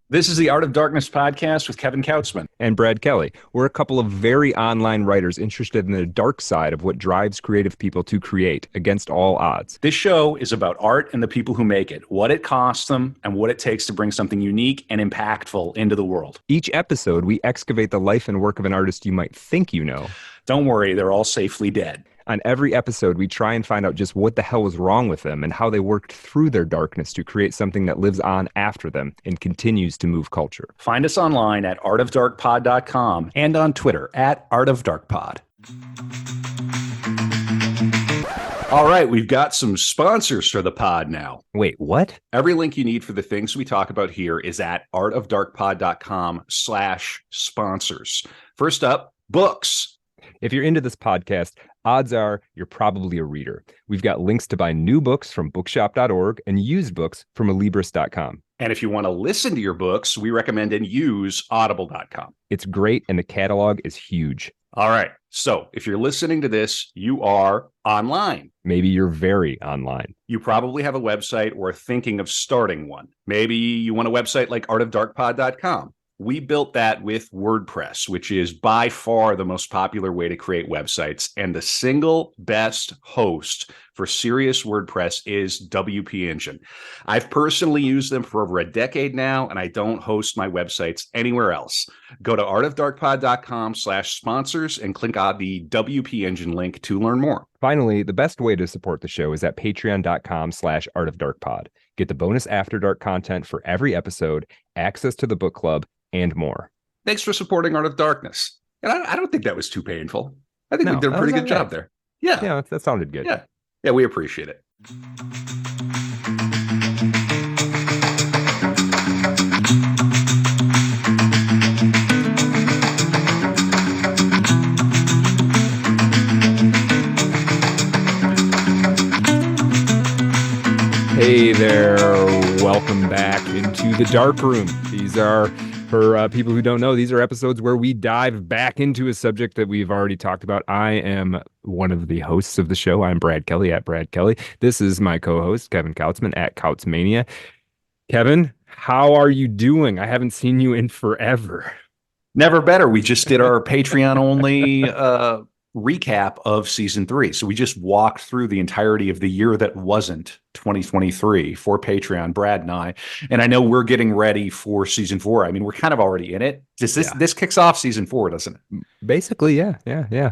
This is the Art of Darkness podcast with Kevin Kautzman and Brad Kelly. We're a couple of very online writers interested in the dark side of what drives creative people to create against all odds. This show is about art and the people who make it, what it costs them, and what it takes to bring something unique and impactful into the world. Each episode, we excavate the life and work of an artist you might think you know. Don't worry, they're all safely dead. On every episode, we try and find out just what the hell was wrong with them and how they worked through their darkness to create something that lives on after them and continues to move culture. Find us online at artofdarkpod.com and on Twitter at artofdarkpod. All right, we've got some sponsors for the pod now. Wait, what? Every link you need for the things we talk about here is at artofdarkpod.com/sponsors. First up, books. If you're into this podcast, odds are you're probably a reader. We've got links to buy new books from bookshop.org and used books from alibris.com. And if you want to listen to your books, we recommend and use audible.com. It's great, and the catalog is huge. All right. So if you're listening to this, you are online. Maybe you're very online. You probably have a website or are thinking of starting one. Maybe you want a website like artofdarkpod.com. We built that with WordPress, which is by far the most popular way to create websites. And the single best host for serious WordPress is WP Engine. I've personally used them for over a decade now, and I don't host my websites anywhere else. Go to artofdarkpod.com/sponsors and click on the WP Engine link to learn more. Finally, the best way to support the show is at patreon.com/artofdarkpod. Get the bonus After Dark content for every episode, access to the book club, and more. Thanks for supporting Art of Darkness. And I don't think that was too painful. I think we did a pretty good job there. Yeah, that sounded good. Yeah, we appreciate it. Hey there, welcome back into the dark room. These are, for people who don't know, these are episodes where we dive back into a subject that we've already talked about. I am one of the hosts of the show. I'm Brad Kelly at Brad Kelly. This is my co-host, Kevin Kautzman at Kautzmania. Kevin, how are you doing? I haven't seen you in forever. Never better. We just did our Patreon only recap of season 3. So we just walked through the entirety of the year that wasn't 2023 for Patreon, Brad and I. And I know we're getting ready for season 4. I mean, we're kind of already in it. This kicks off season 4, doesn't it? Basically, yeah.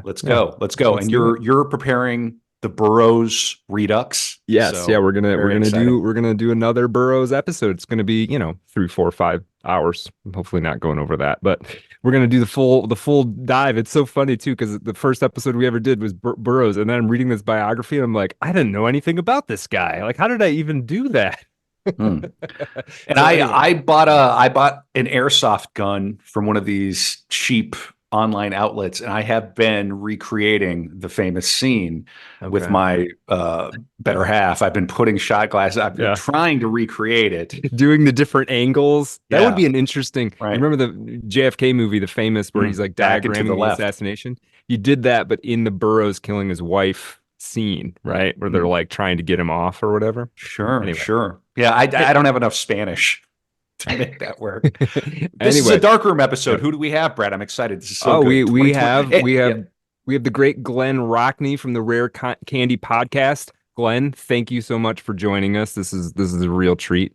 Let's go. And you're preparing the Burroughs Redux. Yes, so we're gonna do another Burroughs episode. It's gonna be 3, 4, 5 hours. I'm hopefully not going over that, but we're gonna do the full dive. It's so funny too because the first episode we ever did was Burroughs, and then I'm reading this biography and I'm like, I didn't know anything about this guy. Like, how did I even do that? And I bought an airsoft gun from one of these cheap online outlets, and I have been recreating the famous scene with my better half. I've been putting shot glasses. I've been trying to recreate it, doing the different angles. That would be an interesting. Right. Remember the JFK movie, the famous, where he's like diagramming the assassination. You did that, but in the Burroughs killing his wife scene, right, where they're like trying to get him off or whatever. Sure. Yeah, I don't have enough Spanish to make that work. This is a darkroom episode. Who do we have, Brad? I'm excited. This is so good. we have the great Glen Rockney from the Rare Candy podcast. Glenn, thank you so much for joining us. This is a real treat.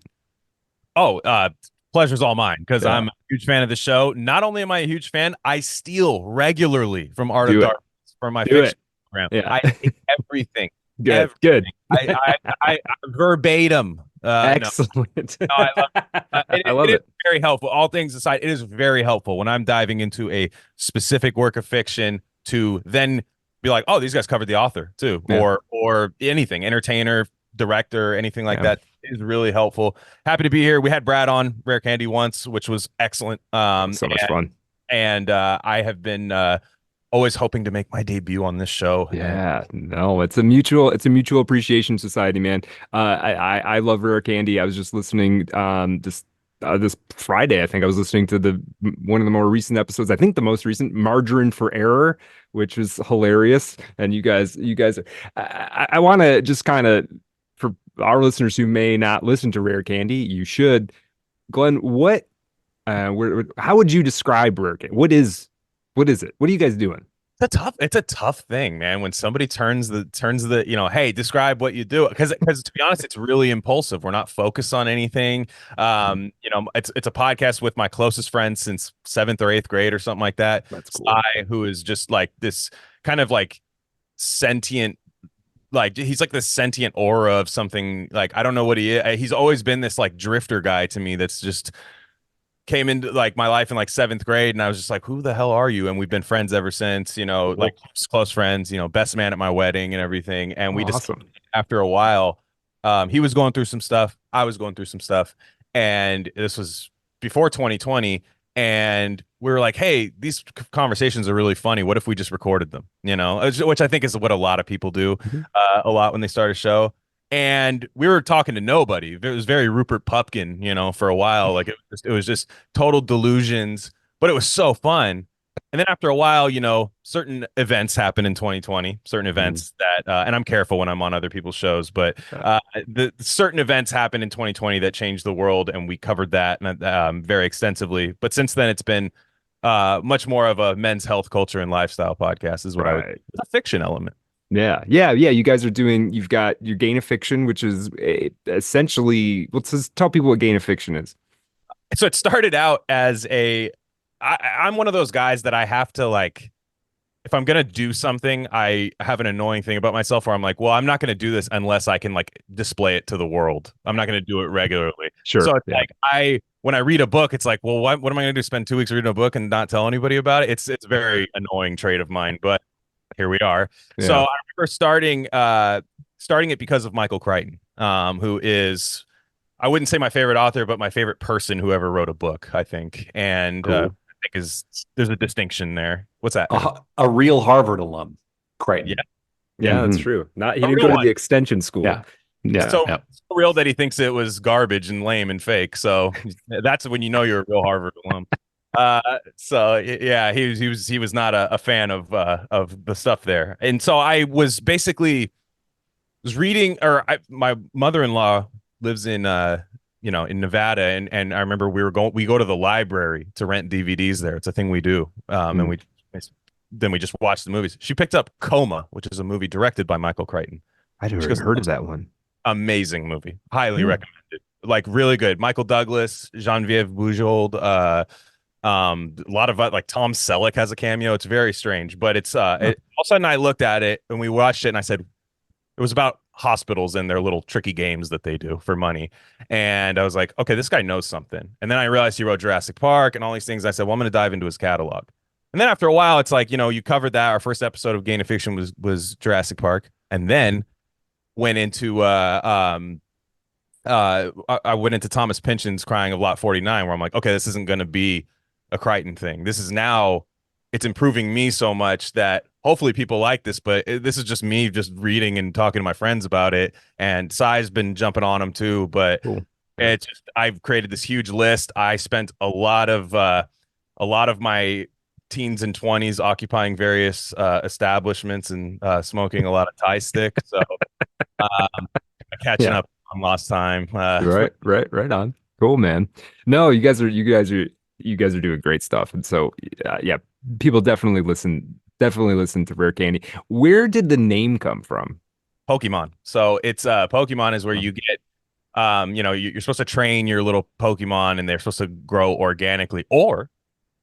Pleasure's all mine because I'm a huge fan of the show. Not only am I a huge fan, I steal regularly from Art of Darkness for my fiction program. Yeah. I take everything. Good. I verbatim. Excellent. No, I love it. I love it. It's very helpful. All things aside, it is very helpful when I'm diving into a specific work of fiction to then be like, oh, these guys covered the author too, or anything, entertainer, director, anything like that is really helpful. Happy to be here. We had Brad on Rare Candy once, which was excellent. So much fun. And I have been always hoping to make my debut on this show. It's a mutual appreciation society, man. I love Rare Candy. I was just listening this Friday. I think I was listening to one of the more recent episodes. I think the most recent, Margarine for Error, which was hilarious. And you guys I want to just kind of, for our listeners who may not listen to Rare Candy, you should. Glenn, what How would you describe working? What is it? What are you guys doing? It's a tough thing, man. When somebody turns the, hey, describe what you do. Because to be honest, it's really impulsive. We're not focused on anything. It's a podcast with my closest friend since 7th or 8th grade or something like that. That's cool. Sai, who is just like this kind of like sentient, like he's like this sentient aura of something. Like I don't know what he is. He's always been this like drifter guy to me that's just came into like my life in like 7th grade, and I was just like, who the hell are you? And we've been friends ever since, like close friends, best man at my wedding and everything. And we just, Awesome. after a while, he was going through some stuff, I was going through some stuff, and this was before 2020. And we were like, hey, these conversations are really funny. What if we just recorded them? Which I think is what a lot of people do Mhm. a lot when they start a show. And we were talking to nobody. It was very Rupert Pupkin, for a while. Like it was just total delusions, but it was so fun. And then after a while, certain events happen in 2020, certain events that, and I'm careful when I'm on other people's shows, but the certain events happened in 2020 that changed the world, and we covered that very extensively. But since then, it's been much more of a men's health culture and lifestyle podcast, is what I would. Right. It's a fiction element. Yeah. You guys are doing. You've got your Gain of Fiction, which is essentially. Let's just tell people what Gain of Fiction is. So it started out as I'm one of those guys that I have to like, if I'm gonna do something, I have an annoying thing about myself where I'm like, well, I'm not gonna do this unless I can like display it to the world. I'm not gonna do it regularly. Sure. So it's like when I read a book, it's like, well, what am I gonna do? Spend 2 weeks reading a book and not tell anybody about it? It's a very annoying trait of mine, but here we are. Yeah. So I remember starting it because of Michael Crichton, who is, I wouldn't say my favorite author, but my favorite person who ever wrote a book, I think. And Cool. I think there's a distinction there. What's that? A real Harvard alum, Crichton. Yeah, that's Mhm. true. He A didn't real go to one. the extension school. Yeah. So real that he thinks it was garbage and lame and fake. So that's when you know you're a real Harvard alum. So yeah, he was not a fan of the stuff there. And so I was basically reading, my mother-in-law lives in in Nevada, and I remember we go to the library to rent DVDs there. It's a thing we do. And we just watch the movies. She picked up Coma, which is a movie directed by Michael Crichton. I'd heard of that one. Amazing movie. Highly recommended. Like really good. Michael Douglas, Genevieve Bujold, a lot of like Tom Selleck has a cameo. It's very strange, but it's all of a sudden I looked at it and we watched it and I said, it was about hospitals and their little tricky games that they do for money. And I was like, okay, this guy knows something. And then I realized he wrote Jurassic Park and all these things. I said, well, I'm going to dive into his catalog. And then after a while, it's like, you covered that. Our first episode of Gain of Fiction was Jurassic Park. And then went into I went into Thomas Pynchon's Crying of Lot 49, where I'm like, okay, this isn't going to be a Crichton thing. This is now, it's improving me so much that hopefully people like this, but this is just me just reading and talking to my friends about it. And Sai's been jumping on them too, but Cool. it's just, I've created this huge list. I spent a lot of my teens and 20s occupying various establishments and smoking a lot of Thai stick. So catching up on lost time. Right on. Cool, man. No, you guys are doing great stuff. And so people definitely listen to Rare Candy. Where did the name come from? Pokemon. So it's Pokemon is where you get you're supposed to train your little Pokemon and they're supposed to grow organically, or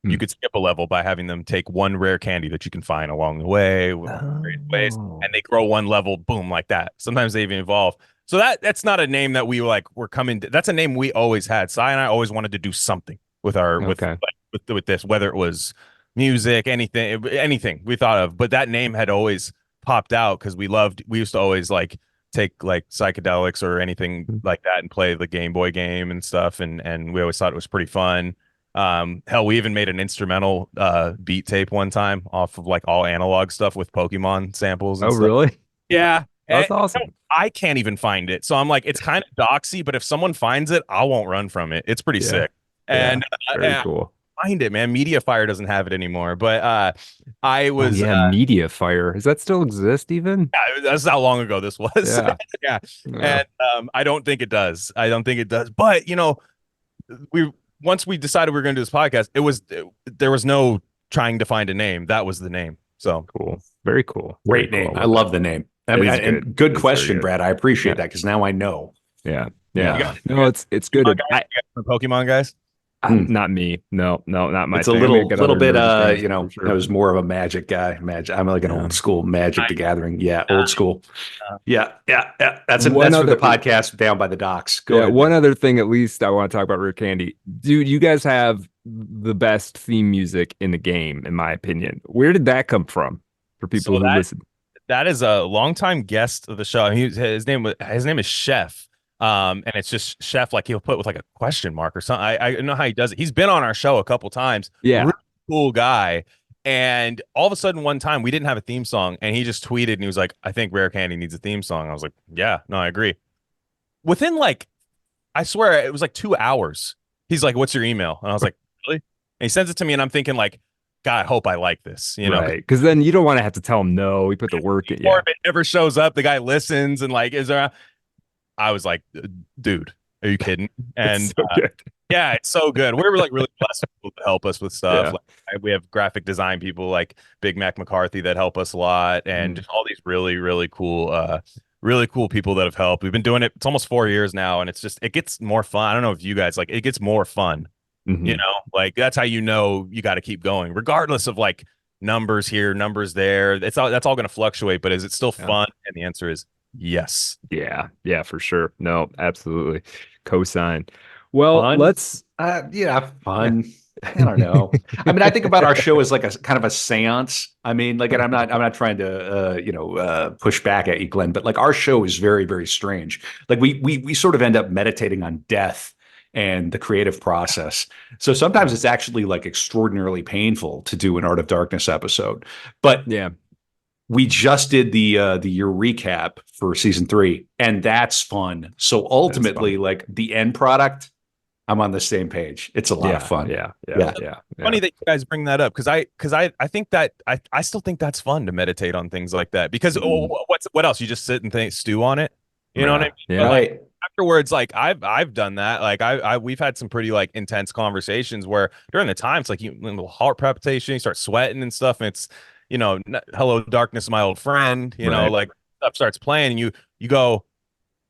you could skip a level by having them take one rare candy that you can find along the way, ways, and they grow one level, boom, like that. Sometimes they even evolve. So that's not a name that we were coming to. That's a name we always had. Sai and I always wanted to do something with our with this, whether it was music, anything we thought of. But that name had always popped out because we used to always like take like psychedelics or anything like that and play the Game Boy game and stuff, and we always thought it was pretty fun. Hell, we even made an instrumental beat tape one time off of like all analog stuff with Pokemon samples and stuff. Really? Yeah. That's awesome. I can't even find it. So I'm like, it's kind of doxy, but if someone finds it, I won't run from it. It's pretty sick. And very cool. Find it, man. Mediafire doesn't have it anymore. But I was Mediafire. Does that still exist even? Yeah, that's how long ago this was. Yeah. And I don't think it does. But we once we decided we were going to do this podcast, there was no trying to find a name. That was the name. So Cool. Very cool. Great Very name. cool. I love the name. I mean, is and good. good It's question, very good. Brad. I appreciate Yeah. that because now I know. Yeah. Yeah. Yeah. No, it's good. Pokemon guys. Not me. No, not my It's a thing. I mean, I little got little other bit nerdy things, you know, for sure. I was more of a Magic guy. I'm like an Yeah. old school Magic the Gathering. Yeah, old school. Yeah. That's One for the other- podcast down by the docks. Go ahead. One other thing, at least I want to talk about Rare Candy. Dude, you guys have the best theme music in the game, in my opinion. Where did that come from for people who listen? That is a longtime guest of the show. His name is Chef. And it's just Chef, like he'll put with like a question mark or something. I know how he does it. He's been on our show a couple times. Yeah. Really cool guy. And all of a sudden, one time we didn't have a theme song, and he just tweeted and he was like, I think Rare Candy needs a theme song. I was like, yeah, no, I agree. Within I swear it was like 2 hours. He's like, what's your email? And I was like, really? And he sends it to me, and I'm thinking like, God, I hope I like this, you know, Right? Because then you don't want to have to tell him no. We put the work in. Or if it never shows up, the guy listens and like, is there? I was like, dude, are you kidding? And yeah, it's so good. We're like really blessed with people to help us with stuff. Yeah. Like, we have graphic design people like Big Mac McCarthy that help us a lot, and just all these really cool people that have helped. We've been doing it. It's almost 4 years now, and it gets more fun. I don't know if you guys it gets more fun. You know, like that's how you know you got to keep going, regardless of like numbers here, numbers there. That's all going to fluctuate. But is it still fun? And the answer is yes. Yeah, for sure. No, absolutely. Cosign. Well, Fun? let's fun. I don't know. I mean, I think about our show as like a kind of a seance. I mean, like, and I'm not trying to push back at you, Glenn, but like our show is very, very strange. Like we sort of end up meditating on death and the creative process. So sometimes it's actually like extraordinarily painful to do an Art of Darkness episode. But yeah, we just did the year recap for season 3, and that's fun. So ultimately, like the end product, I'm on the same page. It's a lot of fun. Yeah. Funny that you guys bring that up because I think that I still think that's fun to meditate on things like that because what else? You just sit and stew on it. You know what I mean? Yeah. But, like, afterwards, like I've done that. Like we've had some pretty like intense conversations where during the time it's like you little heart palpitation, you start sweating and stuff, and it's hello darkness, my old friend. You know, like stuff starts playing, and you go,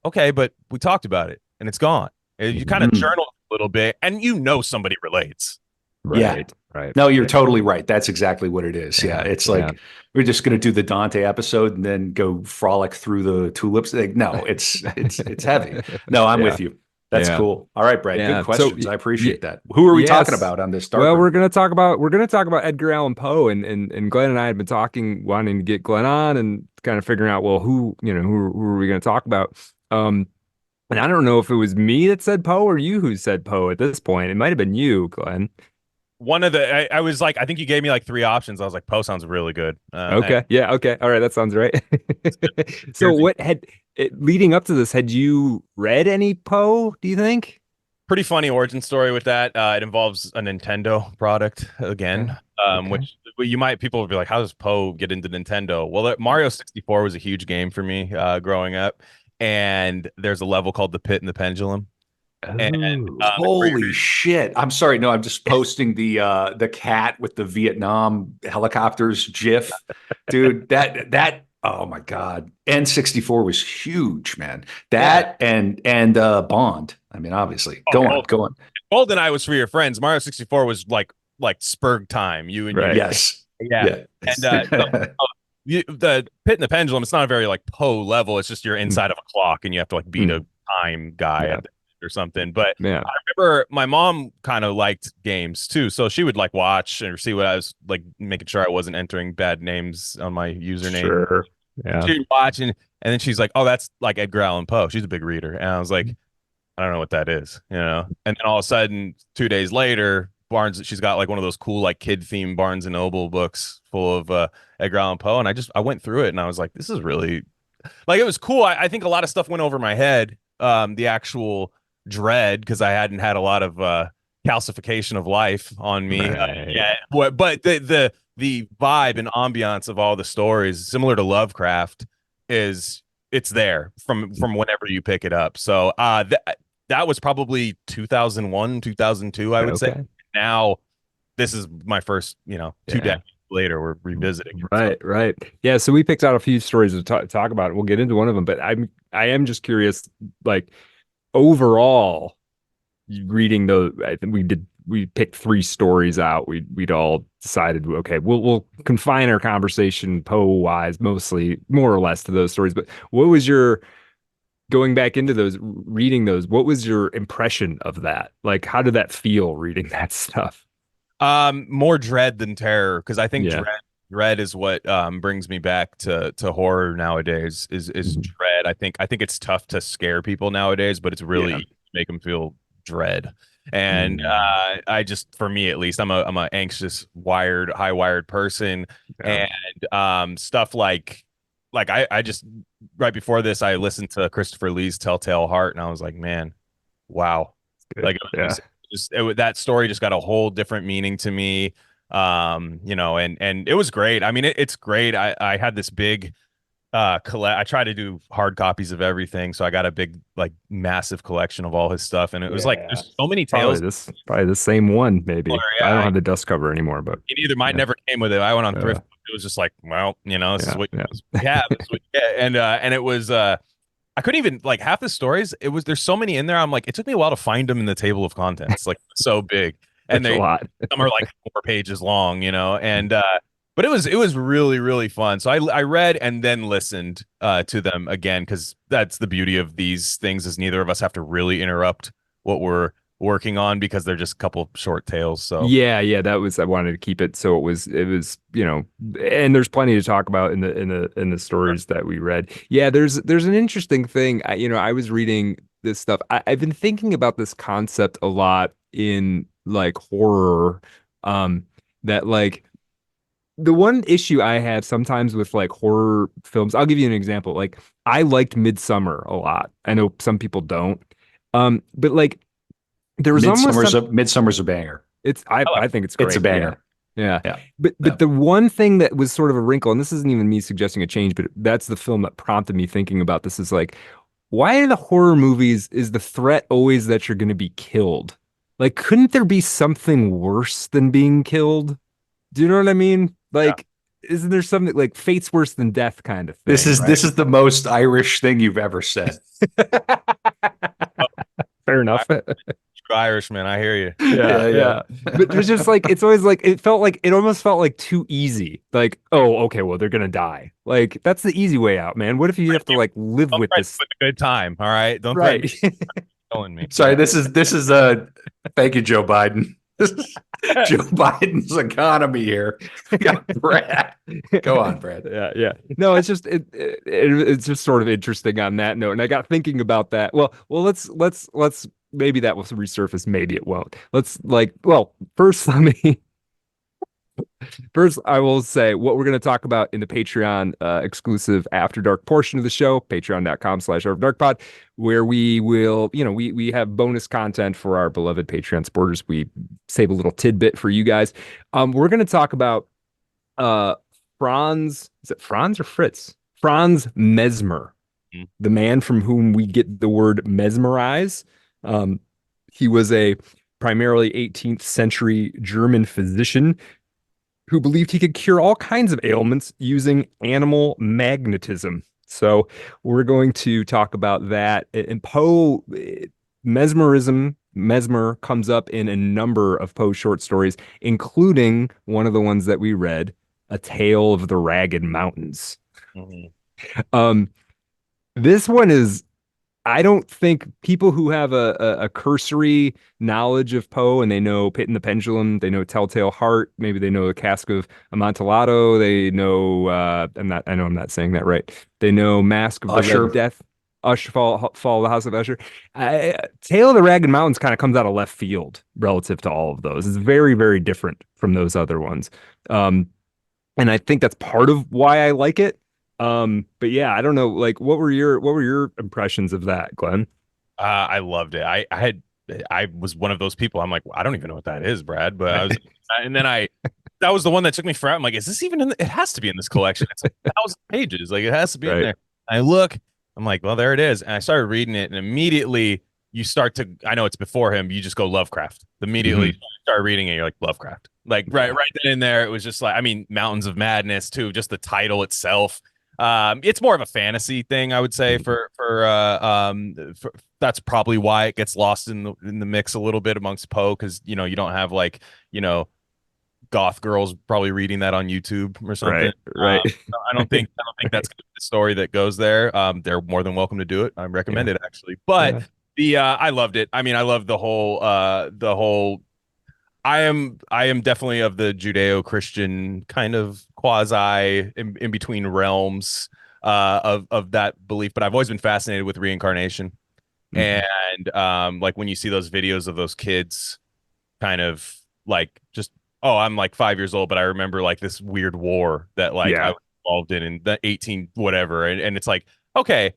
okay, but we talked about it, and it's gone. You kind of journal a little bit, and somebody relates. Right. No, you're totally right. That's exactly what it is. Yeah. It's like we're just going to do the Dante episode and then go frolic through the tulips. Like, no, it's heavy. No, I'm with you. That's cool. All right, Brad. Good questions. I appreciate that. Who are we talking about on this? Well, we're gonna talk about Edgar Allan Poe, and Glenn and I had been talking, wanting to get Glenn on, and kind of figuring out, well, who are we gonna talk about? And I don't know if it was me that said Poe or you who said Poe at this point. It might have been you, Glenn. One of I was like, I think you gave me like 3 options. I was like, Poe sounds really good. Okay. All right. That sounds right. So leading up to this, had you read any Poe, do you think? Pretty funny origin story with that. It involves a Nintendo product again, which people will be like, how does Poe get into Nintendo? Well, Mario 64 was a huge game for me growing up. And there's a level called the Pit and the Pendulum. And holy shit! I'm sorry. No, I'm just posting the cat with the Vietnam helicopters GIF, dude. That oh my god! N64 was huge, man. That and Bond. I mean, obviously. Go on. GoldenEye was for your friends. Mario 64 was like Spurg time. You and yes, yeah. And the Pit and the Pendulum. It's not a very like Poe level. It's just you're inside of a clock and you have to like beat a time guy or something. But I remember my mom kind of liked games too, so she would like watch and see what I was like, making sure I wasn't entering bad names on my username. Sure. Yeah. She'd watch and then she's like, "Oh, that's like Edgar Allan Poe." She's a big reader, and I was like, "I don't know what that is," And then all of a sudden, 2 days later, she's got like one of those cool like kid themed Barnes and Noble books full of Edgar Allan Poe, and I went through it and I was like, "This is really like it was cool." I think a lot of stuff went over my head. The actual dread, because I hadn't had a lot of calcification of life on me yet. But the vibe and ambiance of all the stories, similar to Lovecraft, it's there from whenever you pick it up. So that was probably 2001, 2002, I would say. Okay. Now this is my first, two Yeah. decades later, we're revisiting it. So, Right. Yeah. So we picked out a few stories to talk about. We'll get into one of them, but I am just curious, like overall, reading those. I think we picked three stories out. We'd all decided, okay, we'll confine our conversation Poe wise, mostly more or less to those stories. But what was your going back into those, reading those? What was your impression of that? Like, how did that feel reading that stuff? more dread than terror, because I think Yeah. dread is what brings me back to horror nowadays. Is Mhm. dread. I think it's tough to scare people nowadays, but it's really Yeah. easy to make them feel dread. And Mm. I just, for me at least, I'm a anxious, high wired person, Yeah. and stuff like I just, right before this, I listened to Christopher Lee's Telltale Heart, and I was like, man, wow, Good. like Yeah. that story just got a whole different meaning to me. And it was great. I mean, it's great. I had this big collect. I try to do hard copies of everything, so I got a big, like, massive collection of all his stuff, and it was like Yeah. there's so many Probably tales. the same one, maybe. I don't Yeah, have the dust cover anymore, but it either mine yeah. never came with it. I went on Uh, thrift. It was just like, well, this is yeah. what Yeah. we have. This is what you get. And it was I couldn't even, like, half the stories. There's so many in there. I'm like, it took me a while to find them in the table of contents. Like, so big, and There's a lot. some are like 4 pages long, and but it was really, really fun. So I read and then listened to them again, because that's the beauty of these things, is neither of us have to really interrupt what we're working on, because they're just a couple short tales. So Yeah, that was I wanted to keep it so it was, and there's plenty to talk about in the stories that we read. Yeah, there's an interesting thing. I was reading this stuff. I've been thinking about this concept a lot in like horror, um, that like the one issue I have sometimes with like horror films, I'll give you an example. Like I liked Midsummer a lot. I know some people don't. But like there was almost Midsummer's a banger. it's I I like I think it's It's a great. Yeah. banger. Yeah. Yeah. But Yeah. the one thing that was sort of a wrinkle, and this isn't even me suggesting a change, but that's the film that prompted me thinking about this is like, why in the horror movies is the threat always that you're going to be killed? Like, couldn't there be something worse than being killed? Do you know what I mean? Like, isn't there something like fate's worse than death kind of This thing, is right? this is the most Irish thing you've ever said. Fair enough. Irishman. I hear you. Yeah, Yeah, yeah. yeah. But there's just like it's always like it almost felt like too easy. Like, oh, okay, well, they're gonna die. Like, that's the easy way out, man. What if you have to like live Don't with threaten this? with a good time. All right. Don't threaten Right. killing me. Sorry, this is thank you, Joe Biden. This is Joe Biden's economy here. We got Brad. Go on, Brad. Yeah. No, it's just it's just sort of interesting on that note. And I got thinking about that. Well, let's maybe that will resurface, maybe it won't. Let's like, well, first let me First, I will say what we're going to talk about in the Patreon exclusive After Dark portion of the show, patreon.com/AfterDarkPod, where we will, we have bonus content for our beloved Patreon supporters. We save a little tidbit for you guys. We're going to talk about Franz, is it Franz or Fritz? Franz Mesmer, the man from whom we get the word mesmerize. He was a primarily 18th century German physician who believed he could cure all kinds of ailments using animal magnetism. So we're going to talk about that. And Poe, Mesmer comes up in a number of Poe short stories, including one of the ones that we read, A Tale of the Ragged Mountains. Mhm. Um, this one is I don't think people who have a cursory knowledge of Poe and they know Pit and the Pendulum, they know Telltale Heart, maybe they know the Cask of Amontillado, they know I know I'm not saying that right. They know Mask of the Red Usher. Death, Fall of the House of Usher. Tale of the Ragged Mountains kind of comes out of left field relative to all of those. It's very, very different from those other ones. And I think that's part of why I like it. But yeah, I don't know. Like, what were your impressions of that, Glenn? I loved it. I was one of those people. I'm like, I don't even know what that is, Brad. But I was, and then that was the one that took me forever. I'm like, is this even in it has to be in this collection. It's like 1,000 pages. Like, it has to be in Right. there. I look, I'm like, well, there it is. And I started reading it, and immediately you start to, I know it's before him, you just go Lovecraft immediately. You start reading it, you're like Lovecraft, like right then and there. It was just like, I mean, Mountains of Madness too, just the title itself. It's more of a fantasy thing, I would say, for that's probably why it gets lost in the mix a little bit amongst Poe, because you don't have like goth girls probably reading that on YouTube or something. Right. I don't think that's the story that goes there. They're more than welcome to do it. I recommend it actually. But I loved it. I mean, I love the whole I am definitely of the Judeo-Christian kind of quasi in between realms of that belief, but I've always been fascinated with reincarnation. And like when you see those videos of those kids kind of like just, oh, I'm like 5 years old, but I remember like this weird war that like I was involved in the 18 whatever, and it's like, okay,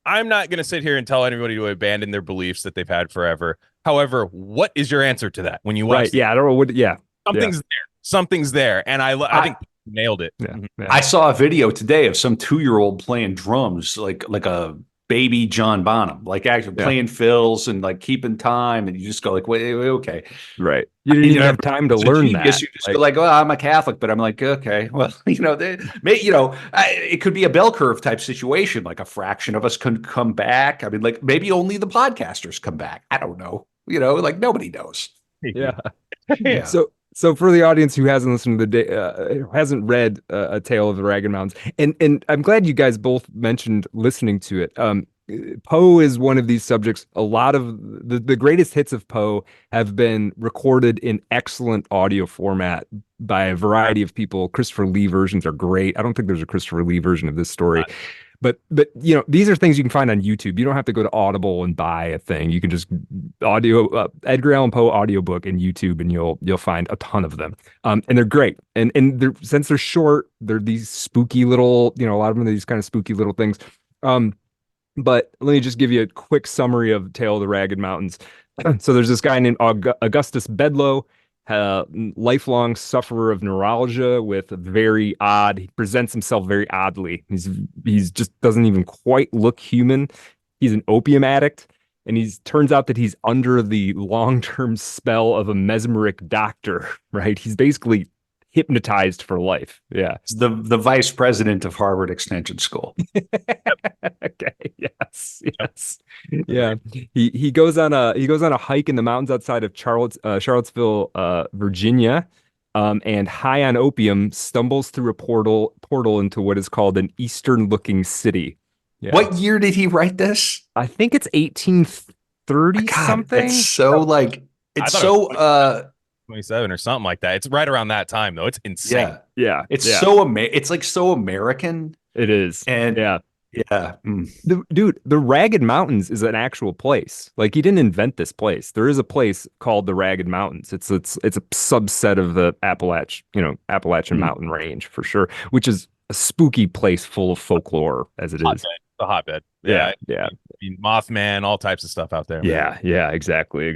I'm not going to sit here and tell anybody to abandon their beliefs that they've had forever. However, what is your answer to that when you watch? Yeah, I don't know what. Yeah, something's there, and I think nailed it. Yeah. I saw a video today of some 2-year-old playing drums, like a baby John Bonham, like actually playing fills and like keeping time, and you just go like, wait, okay, right. You didn't even have time to learn that. You just go like, well, I'm a Catholic, but I'm like, okay, well, it could be a bell curve type situation. Like a fraction of us could come back. I mean, like maybe only the podcasters come back. I don't know. Like nobody knows. Yeah. So for the audience who hasn't listened to hasn't read A Tale of the Ragged Mountains, and I'm glad you guys both mentioned listening to it. Poe is one of these subjects. A lot of the greatest hits of Poe have been recorded in excellent audio format by a variety of people. Christopher Lee versions are great. I don't think there's a Christopher Lee version of this story. But these are things you can find on YouTube. You don't have to go to Audible and buy a thing. You can just Edgar Allan Poe audiobook in YouTube, and you'll find a ton of them. And they're great. And since they're short, they're these spooky little, a lot of them are these kind of spooky little things. But let me just give you a quick summary of Tale of the Ragged Mountains. So there's this guy named Augustus Bedloe, lifelong sufferer of neuralgia with he presents himself very oddly. He's just doesn't even quite look human. He's an opium addict, and turns out that he's under the long-term spell of a mesmeric doctor, right? He's basically hypnotized for life. Yeah. It's the vice president of Harvard Extension School. Okay. Yes. Yeah. He goes on a hike in the mountains outside of Charlottesville, Virginia, and high on opium stumbles through a portal into what is called an Eastern-looking city. Yeah. What year did he write this? I think it's 1830 something. It's so like it's so 27 or something like that. It's right around that time though. It's insane. Yeah. It's it's like so American. It is. And yeah. The Ragged Mountains is an actual place. Like he didn't invent this place. There is a place called the Ragged Mountains. It's a subset of the Appalachian Mountain Range for sure, which is a spooky place full of folklore as it is. The hotbed. Yeah. I mean, Mothman, all types of stuff out there. Man. Yeah, exactly.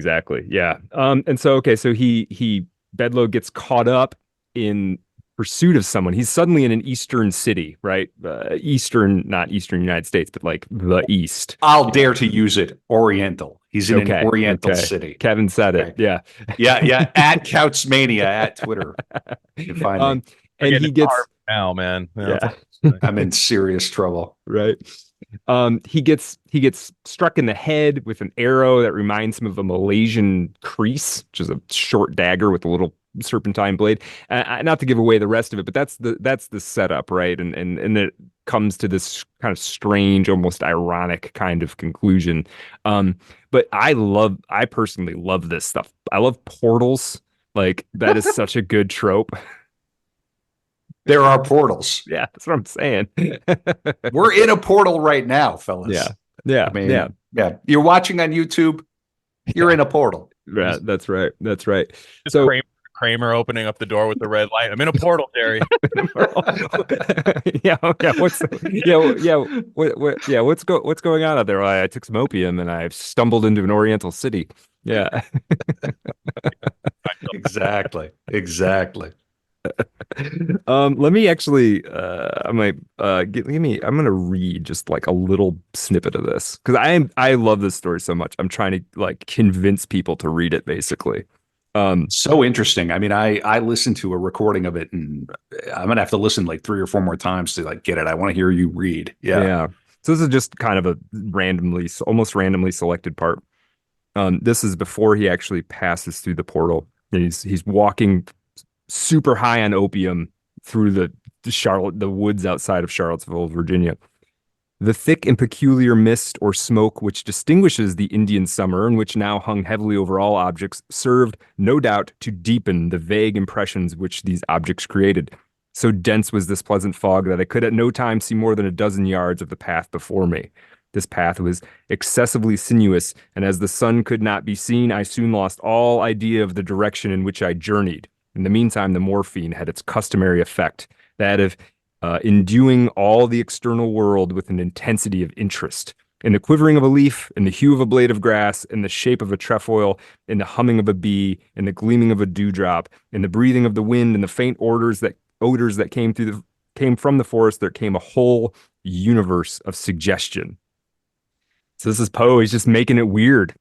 Yeah. And so he Bedloe gets caught up in pursuit of someone. He's suddenly in an Eastern city, right? Not Eastern United States, but like the East. I'll dare to use it. Oriental. He's in an Oriental city. Kevin said it. Yeah. Yeah. At Couchmania at Twitter. You can find me. And he gets now, man. Yeah. I'm in serious trouble. Right. He gets struck in the head with an arrow that reminds him of a Malaysian crease, which is a short dagger with a little serpentine blade. Not to give away the rest of it, but that's the setup, right? And it comes to this kind of strange, almost ironic kind of conclusion. But I personally love this stuff. I love portals. Like that is such a good trope. There are portals. Yeah, that's what I'm saying. We're in a portal right now, fellas. Yeah. I mean, yeah. You're watching on YouTube. You're in a portal. Yeah, that's right. Just so Kramer opening up the door with the red light. I'm in a portal, Jerry. What's going on out there? I took some opium and I've stumbled into an Oriental city. Yeah. Exactly. Let me actually I might give me I'm gonna read just like a little snippet of this because I love this story so much. I'm trying to like convince people to read it basically. So interesting. I mean, I listened to a recording of it, and I'm gonna have to listen like 3 or 4 more times to like get it. I want to hear you read. Yeah. yeah. So this is just kind of a almost randomly selected part. This is before he actually passes through the portal. And he's walking super high on opium through the woods outside of Charlottesville, Virginia. The thick and peculiar mist or smoke which distinguishes the Indian summer and which now hung heavily over all objects served, no doubt, to deepen the vague impressions which these objects created. So dense was this pleasant fog that I could at no time see more than a dozen yards of the path before me. This path was excessively sinuous, and as the sun could not be seen, I soon lost all idea of the direction in which I journeyed. In the meantime, the morphine had its customary effect, that of enduing all the external world with an intensity of interest. In the quivering of a leaf, in the hue of a blade of grass, in the shape of a trefoil, in the humming of a bee, in the gleaming of a dewdrop, in the breathing of the wind, in the faint odors that came from the forest, there came a whole universe of suggestion. So this is Poe. He's just making it weird.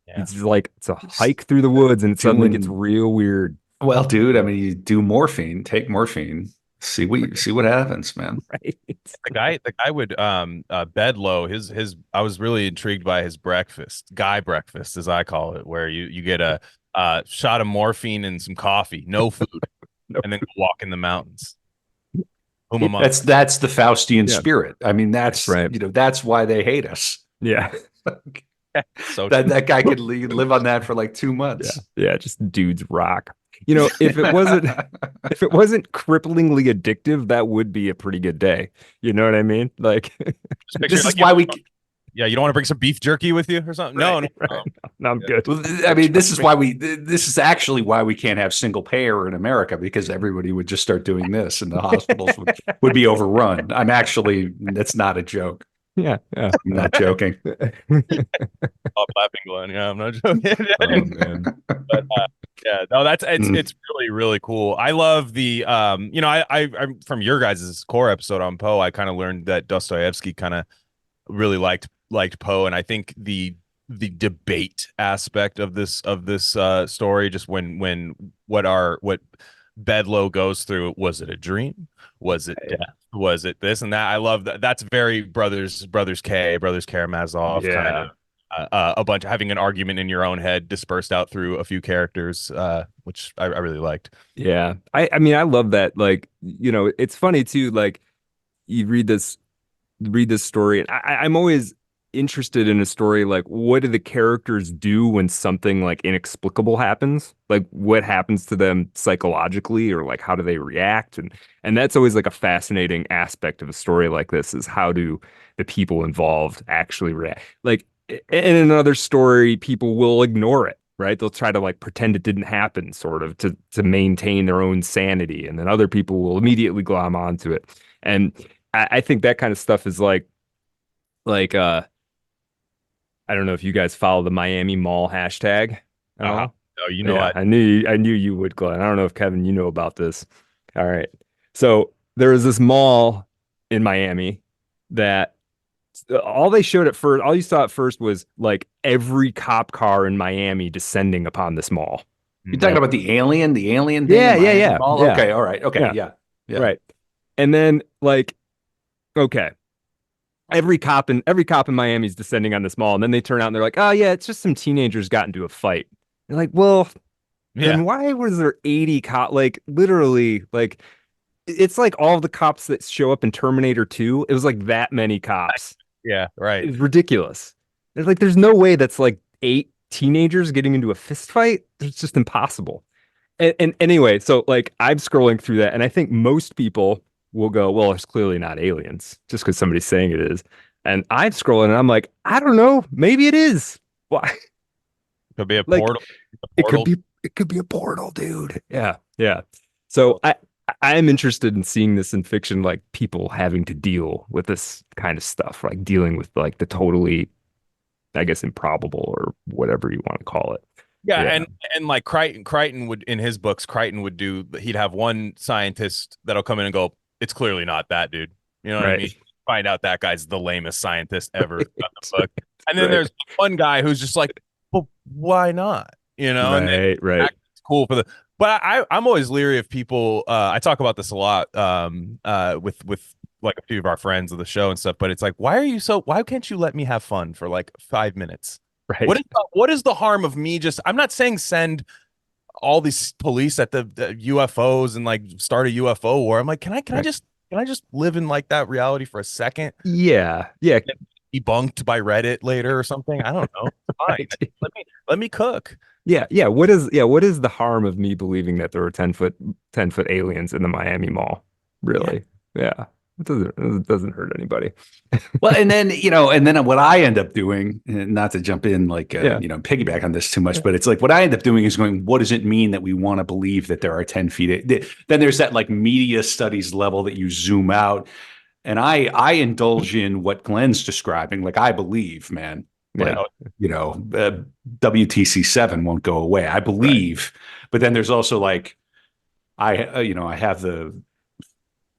Yeah. It's like it's a hike through the woods, and it suddenly gets real weird. Well, dude, I mean, you do morphine, take morphine, see what happens, man. Right? The guy would Bedlow, his I was really intrigued by his guy breakfast as I call it, where you get a shot of morphine and some coffee, no food, and then go walk in the mountains. That's the Faustian spirit. I mean, that's right. That's why they hate us. Yeah. So that guy could live on that for like 2 months. Yeah, just dudes rock. If it wasn't cripplingly addictive, that would be a pretty good day. You know what I mean? Like this is why we yeah, you don't want to bring some beef jerky with you or something? Right, no, I'm good. Well, I mean, this is actually why we can't have single payer in America, because everybody would just start doing this and the hospitals would be overrun. That's not a joke. Yeah. I'm not joking. Stop laughing, Glenn. Yeah, I'm not joking. Oh, man. But yeah, no, it's really, really cool. I love the I'm from your guys' core episode on Poe, I kind of learned that Dostoevsky kind of really liked Poe, and I think the debate aspect of this story, just when what Bedlow goes through, was it a dream? Was it death? Was it this and that? I love that. That's very Brothers Karamazov kind of a bunch of having an argument in your own head dispersed out through a few characters, which I really liked. Yeah. I mean, I love that. Like, it's funny too, like you read this story, and I'm always interested in a story like, what do the characters do when something like inexplicable happens? Like, what happens to them psychologically, or like how do they react? And that's always like a fascinating aspect of a story like this, is how do the people involved actually react? Like in another story, people will ignore it, right? They'll try to like pretend it didn't happen, sort of to maintain their own sanity, and then other people will immediately glom onto it. And I think that kind of stuff is like I don't know if you guys follow the Miami Mall hashtag. No, I knew you would, Glenn. I don't know if Kevin, you know about this. All right. So there was this mall in Miami that all you saw at first was like every cop car in Miami descending upon this mall. You're talking about the alien thing? Yeah. Mall? Okay, all right. Okay, yeah. Right. And then like, okay. Every cop in Miami is descending on this mall, and then they turn out and they're like, "Oh yeah, it's just some teenagers got into a fight." They're like, "Well, then why was there 80 cops? Like literally, like it's like all the cops that show up in Terminator 2. It was like that many cops. Yeah, right. It's ridiculous. There's no way that's like 8 teenagers getting into a fist fight. It's just impossible. And anyway, so like I'm scrolling through that, and I think most people will go, well, it's clearly not aliens just because somebody's saying it is. And I'm scrolling and I'm like, I don't know, maybe it is. Why? Could be a portal. It could be a portal, dude. Yeah. So I am interested in seeing this in fiction, like people having to deal with this kind of stuff, like dealing with like the totally, I guess, improbable or whatever you want to call it. Yeah, and like Crichton would, in his books, he'd have one scientist that'll come in and go, it's clearly not that dude. You know what I mean? Right. Find out that guy's the lamest scientist ever who got the book. And then Right. there's one guy who's just like, well, why not? You know, and then Right. it's cool for the. But I'm always leery of people. I talk about this a lot with like a few of our friends of the show and stuff. But it's like, why can't you let me have fun for like 5 minutes? Right. What is the harm of me just, I'm not saying send all these police at the UFOs and like start a UFO war. I'm like, can I just live in like that reality for a second? Yeah. Debunked by Reddit later or something. I don't know. Fine. Let me cook. Yeah. What is the harm of me believing that there were 10-foot aliens in the Miami Mall? Really? Yeah. It doesn't hurt anybody. Well, and then, what I end up doing, not to jump in, like, piggyback on this too much, but it's like what I end up doing is going, what does it mean that we want to believe that there are 10 feet? Then there's that like media studies level that you zoom out. And I indulge in what Glenn's describing. Like, I believe, man, like, WTC 7 won't go away. I believe, but then there's also like, I have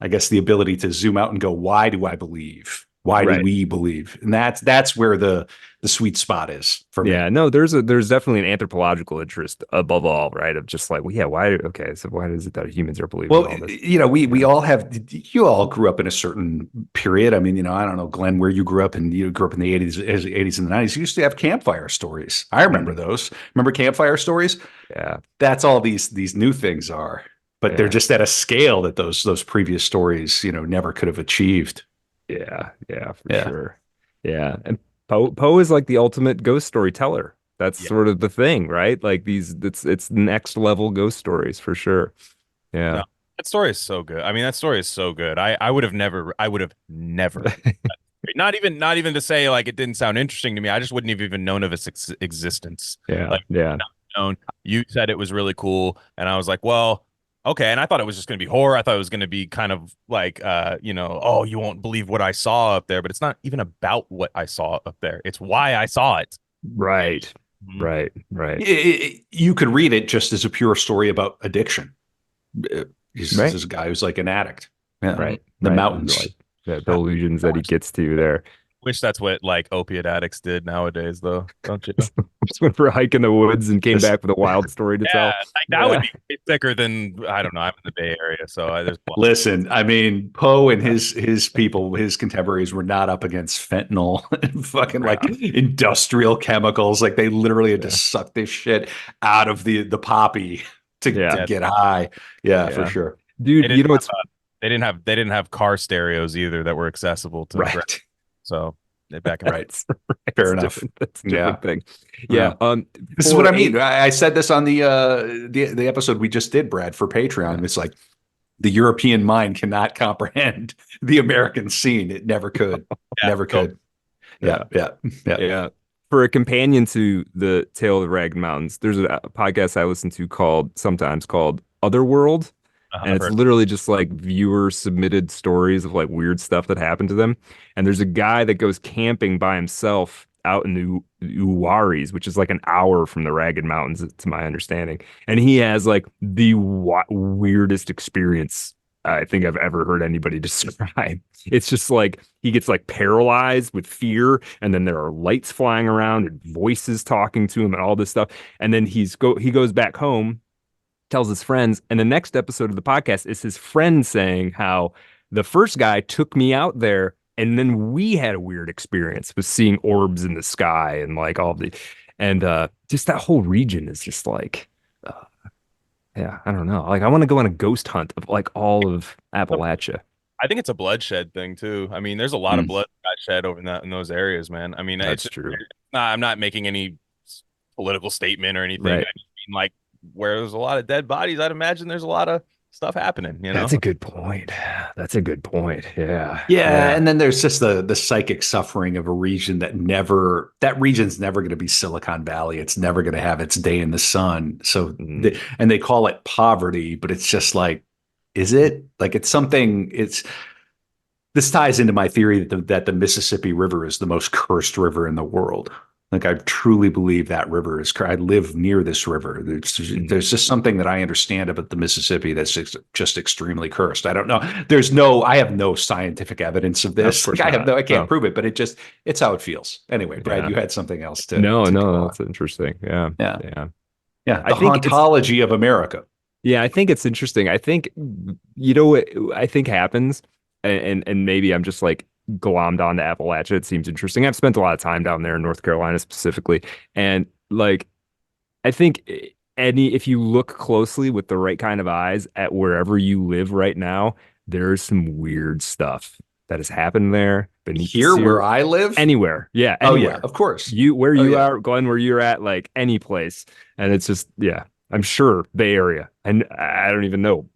I guess the ability to zoom out and go, why do I believe? Why do we believe? And that's where the sweet spot is for me. Yeah, no, there's definitely an anthropological interest above all, right? Of just like, well, yeah, why? Okay, so why is it that humans are believing all this? We all have. You all grew up in a certain period. I mean, I don't know, Glenn, where you grew up, and you grew up in the 80s and the 90s. You used to have campfire stories. I remember those. Remember campfire stories? Yeah, that's all these new things are. But they're just at a scale that those previous stories, never could have achieved. Yeah, for sure. Yeah, and Poe is like the ultimate ghost storyteller. That's sort of the thing, right? Like it's next level ghost stories for sure. Yeah, no, that story is so good. I mean, that story is so good. I would have never. Not even to say like it didn't sound interesting to me. I just wouldn't have even known of its existence. Yeah, known. You said it was really cool, and I was like, well. Okay, and I thought it was just going to be horror. I thought it was going to be kind of like, oh, you won't believe what I saw up there. But it's not even about what I saw up there. It's why I saw it. Right. Right. You could read it just as a pure story about addiction. This is a guy who's like an addict. Yeah. Right. The mountains. Like, the illusions that he gets to there. Wish that's what like opiate addicts did nowadays, though, don't you? Just went for a hike in the woods and came back with a wild story to tell. Like that would be thicker than, I don't know. I'm in the Bay Area, so listen. I mean, Poe and his people, his contemporaries, were not up against fentanyl and fucking like industrial chemicals. Like they literally had to suck this shit out of the poppy to get high. Yeah, for sure, dude. You know, they didn't have car stereos either that were accessible to So back in fair enough. That's a different thing. Yeah. This is what I mean. I said this on the episode we just did, Brad, for Patreon. It's like the European mind cannot comprehend the American scene. It never could. Never could. Yeah. For a companion to the Tale of the Ragged Mountains, there's a podcast I listen to sometimes called Otherworld. And it's literally just like viewer submitted stories of like weird stuff that happened to them. And there's a guy that goes camping by himself out in the Uwaris, which is like an hour from the Ragged Mountains, to my understanding. And he has like the weirdest experience I think I've ever heard anybody describe. It's just like he gets like paralyzed with fear, and then there are lights flying around and voices talking to him and all this stuff. And then he goes back home, tells his friends, and the next episode of the podcast is his friend saying how the first guy took me out there, and then we had a weird experience with seeing orbs in the sky and like just that whole region is just like, I don't know. Like I want to go on a ghost hunt of like all of Appalachia. I think it's a bloodshed thing too. I mean, there's a lot of blood that got shed over in those areas, man. I mean, that's true. I'm not making any political statement or anything. Right. I mean, like, where there's a lot of dead bodies, I'd imagine there's a lot of stuff happening. That's a good point. Yeah. And then there's just the psychic suffering of a region that region's never going to be Silicon Valley. It's never going to have its day in the sun. So, and they call it poverty, but it's just like, is it like it's something? This ties into my theory that the Mississippi River is the most cursed river in the world. Like I truly believe that river is. I live near this river. There's just something that I understand about the Mississippi that's just extremely cursed. I don't know. I have no scientific evidence of Of this. course Like, not. I can't No. prove it, but it's how it feels. Anyway, Brad, Yeah. you had something else No, to no, go on. that's interesting. Yeah. Yeah, Yeah. yeah. I The think it's hauntology of America. Yeah, I think it's interesting. I think you know what I think happens, and maybe I'm just like glommed onto Appalachia. It seems interesting. I've spent a lot of time down there in North Carolina specifically, and like I think any if you look closely with the right kind of eyes at wherever you live right now, there's some weird stuff that has happened there beneath the Here where sea. I live. Anywhere, yeah, Oh yeah, anywhere. of course. You where Oh you yeah. are, Glenn, where you're at, like any place, and it's just yeah. I'm sure Bay Area, and I don't even know.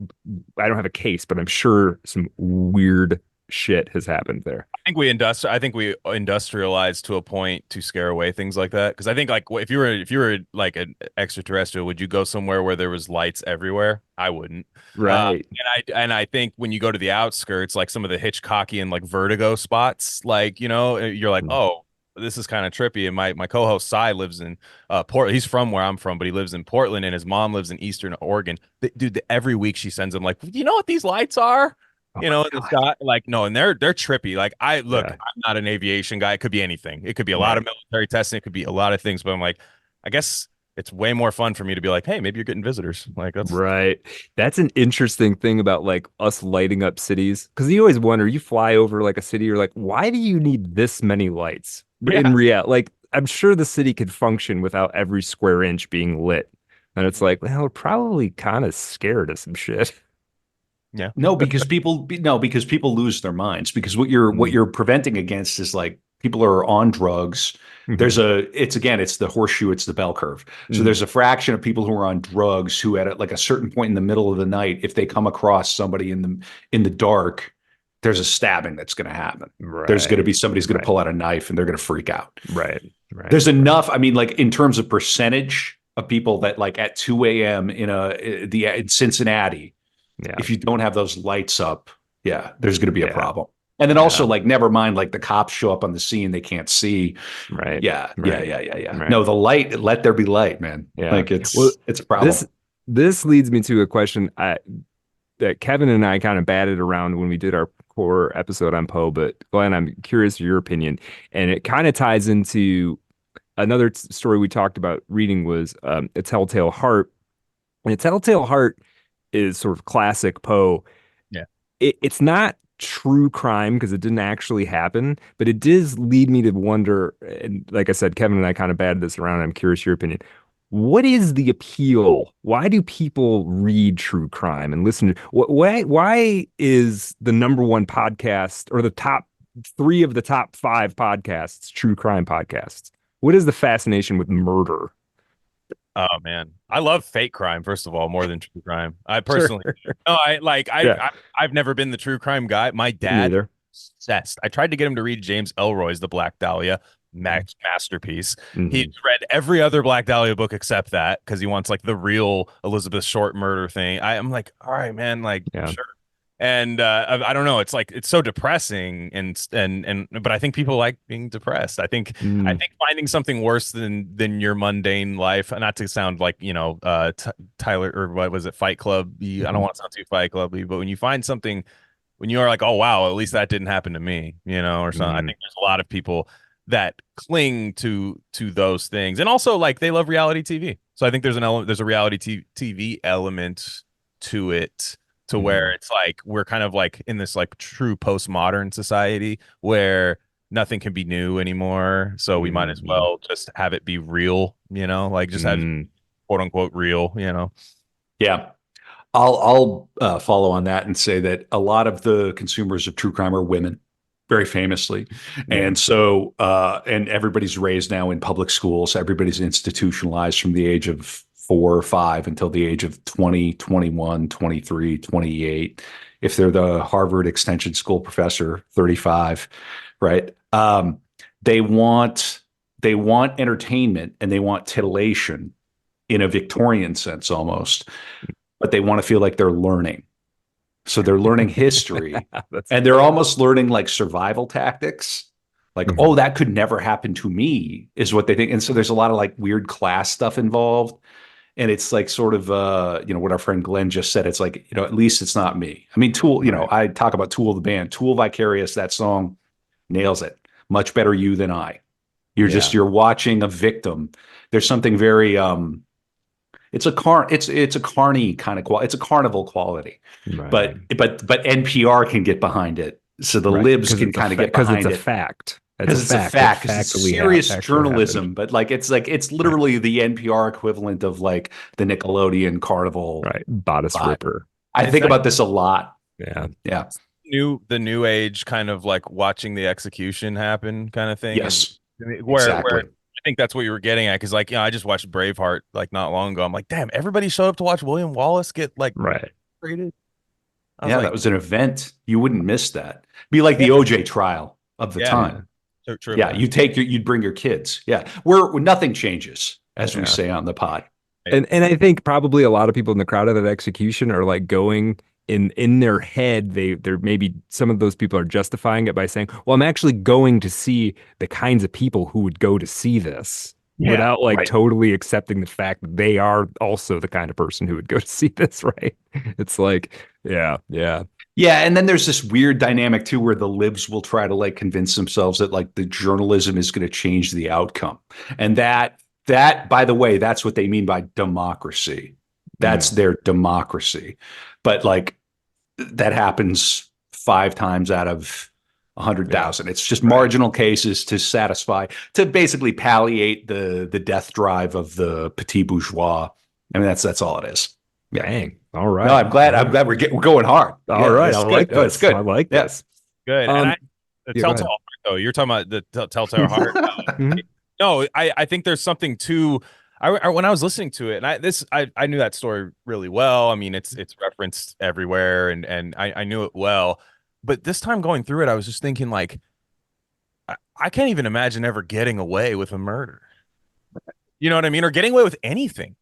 I don't have a case, but I'm sure some weird shit has happened there. I think we industrialized to a point to scare away things like that. Because I think like if you were like an extraterrestrial, would you go somewhere where there was lights everywhere? I wouldn't. Right. And I think when you go to the outskirts, like some of the Hitchcockian like vertigo spots, like you know, you're like, Mm. oh, this is kind of trippy. And my co-host Cy lives in Portland. He's from where I'm from, but he lives in Portland, and his mom lives in Eastern Oregon. Dude, every week she sends him like, you know what these lights are? Oh You my know, in the God. sky, like no, and they're trippy. Like I look, Yeah. I'm not an aviation guy. It could be anything. It could be a lot Right. of military testing. It could be a lot of things. But I'm like, I guess it's way more fun for me to be like, hey, maybe you're getting visitors. Like that's Right. That's an interesting thing about like us lighting up cities. Because you always wonder, you fly over like a city, you're like, why do you need this many lights? But in yeah. reality, like I'm sure the city could function without every square inch being lit. And it's like, well, we're probably kind of scared of some shit. Yeah. No, because people lose their minds because what Mm. you're preventing against is like people are on drugs. Mhm. It's the horseshoe, it's the bell curve. So Mm. there's a fraction of people who are on drugs who at like a certain point in the middle of the night, if they come across somebody in the dark, there's a stabbing that's going to happen. There's going to Right. be somebody's going to Right. pull out a knife and they're going to freak out. Right. Right. There's enough, I mean, like in terms of percentage of people that like at 2 a.m. In Cincinnati, Yeah. if you don't have those lights up, yeah, there's going to be a Yeah. problem. And then Yeah. also, like, never mind, like the cops show up on the scene, they can't see. Right. Yeah, yeah, Right. yeah, yeah, yeah. Right. No, the light, let there be light, man. Yeah. Like Well, it's a problem. this this leads me to a question that Kevin and I kind of batted around when we did our core episode on Poe, but Glenn, I'm curious your opinion. And it kind of ties into another story we talked about reading was A Telltale Heart. And A Telltale Heart is sort of classic Poe. Yeah. It's not true crime because it didn't actually happen, but it does lead me to wonder. And like I said, Kevin and I kind of batted this around. I'm curious your opinion. What is the appeal? Why do people read true crime and listen to why is the number one podcast or the top three of the top five podcasts true crime podcasts? What is the fascination with murder? Oh man, I love fake crime. First of all, more than true crime. I Sure. personally, no, I like Yeah, I've never been the true crime guy. My me dad neither. obsessed. I tried to get him to read James Elroy's The Black Dahlia, masterpiece. Mhm. He's read every other Black Dahlia book except that because he wants like the real Elizabeth Short murder thing. I'm like, all right, man, like Yeah. sure. And I don't know. It's like it's so depressing, but I think people like being depressed. I Mm. think finding something worse than your mundane life. Not to sound like Tyler or what was it, Fight Club? I don't Mhm. want to sound too Fight Clubby, but when you find something, when you are like, oh wow, at least that didn't happen to me, or something. I Mhm. think there's a lot of people that cling to those things, and also like they love reality TV. So I think there's a reality TV element to it to where Mhm. it's like we're kind of like in this like true postmodern society where nothing can be new anymore. So we might as Mhm. well just have it be real, like just have Mm. quote unquote real. Yeah. I'll follow on that and say that a lot of the consumers of true crime are women, very famously, Yeah. and so and everybody's raised now in public schools. Everybody's institutionalized from the age of 4 or 5 until the age of 20, 21, 23, 28. If they're the Harvard Extension School professor, 35, right? They want they want entertainment and they want titillation in a Victorian sense almost, but they want to feel like they're learning. So they're learning history That's and they're almost learning like survival tactics. Like, oh, that could never happen to me is what they think. And so there's a lot of like weird class stuff involved. And it's like sort of, what our friend Glenn just said. It's like, at least it's not me. I mean, Tool, I talk about Tool, the band. Tool Vicarious, that song nails it. Much better you than I. You're watching a victim. There's something very, it's a carny kind of quality. It's a carnival quality, Right. but NPR can get behind it. So the libs can kind of get behind it. Because it's a fact. Because it's a fact. Because it's serious journalism, but it's literally the NPR equivalent of like the Nickelodeon Carnival. Right. Bodice ripper. I think about this a lot. Yeah. Yeah. The new age kind of like watching the execution happen kind of thing. Yes. Where I think that's what you were getting at. Cause like, I just watched Braveheart like not long ago. I'm like, damn, everybody showed up to watch William Wallace get like rated. Yeah, that was an event. You wouldn't miss that. Be like the OJ trial of the time. True. Yeah, you'd bring your kids. Yeah, where nothing changes, as we say on the pod. And I think probably a lot of people in the crowd at that execution are like going in their head. They're maybe some of those people are justifying it by saying, "Well, I'm actually going to see the kinds of people who would go to see this." Without totally accepting the fact that they are also the kind of person who would go to see this, right? It's like, yeah. And then there's this weird dynamic too, where the libs will try to like convince themselves that like the journalism is going to change the outcome, and that by the way, that's what they mean by democracy. That's their democracy, but like that happens 5 times out of 100,000. It's just marginal cases to basically palliate the death drive of the petit bourgeois. I mean, that's all it is. Yeah. Dang. All right. No, I'm glad we're going hard. All right. I like this. It's good. I like this. Good. And the telltale heart, though. You're talking about the telltale heart. No, I think there's something to. When I was listening to it, and I knew that story really well. I mean, it's referenced everywhere, and I knew it well. But this time going through it, I was just thinking, like, I can't even imagine ever getting away with a murder. You know what I mean? Or getting away with anything.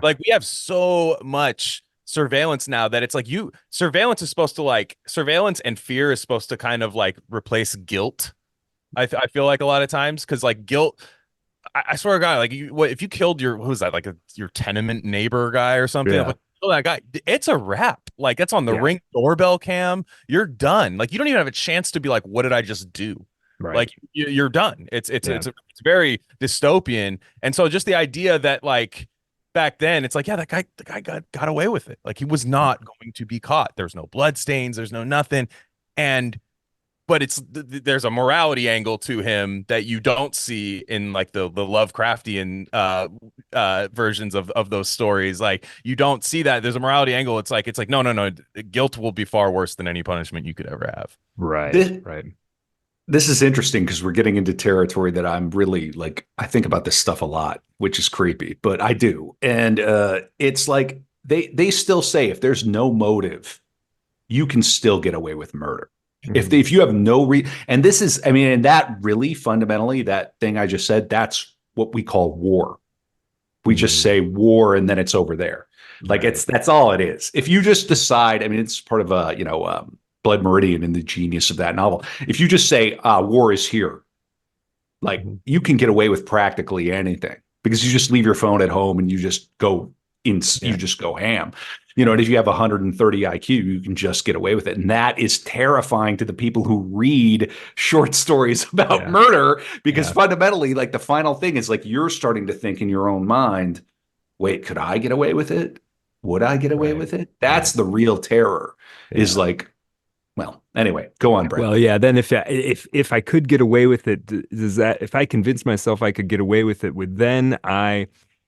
Like, we have so much surveillance now that it's like surveillance and fear is supposed to kind of like replace guilt. I feel like a lot of times, because like guilt, I swear to God, like if you killed your tenement neighbor guy or something, like, that guy, it's a wrap. Like, that's on the Ring doorbell cam. You're done. Like, you don't even have a chance to be like, what did I just do? Right. Like, you're done. It's very dystopian. And so just the idea that like back then, it's like, the guy got away with it. Like, he was not going to be caught. There's no blood stains. There's no nothing. But there's a morality angle to him that you don't see in like the Lovecraftian versions of those stories. Like, you don't see that. There's a morality angle. It's like no. Guilt will be far worse than any punishment you could ever have. Right. This is interesting because we're getting into territory that I'm really like, I think about this stuff a lot, which is creepy, but I do. And it's like they still say if there's no motive, you can still get away with murder. If you have no and this is, I mean, and that really fundamentally, that thing I just said, that's what we call war. We just say war and then it's over there. Like, that's all it is. If you just decide, I mean, it's part of Blood Meridian and the genius of that novel. If you just say war is here, like you can get away with practically anything because you just leave your phone at home and you just go you just go ham. And if you have 130 IQ, you can just get away with it. And that is terrifying to the people who read short stories about murder, because fundamentally, like, the final thing is like, you're starting to think in your own mind, wait, could I get away with it? Would I get away with it? That's the real terror is like, well, anyway, go on, Brett. Well, yeah, then if I could get away with it, does that, if I convince myself I could get away with it, would then I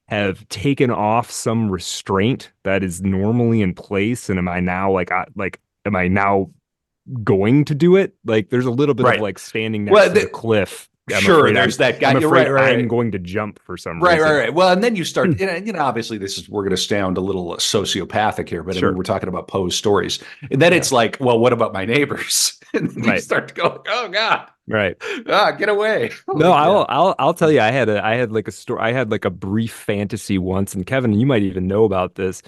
have taken off some restraint that is normally in place, and am I now going to do it? Like, there's a little bit of like standing next to the cliff. There's that guy. I'm You're afraid right. I'm going to jump for some reason. Right. Well, and then you start, obviously we're going to sound a little sociopathic here, but I mean, we're talking about Poe's stories. And then it's like, well, what about my neighbors? And then you start to go, oh God. Right. Get away. No, I'll tell you, I had like a story. I had like a brief fantasy once, and Kevin, you might even know about this,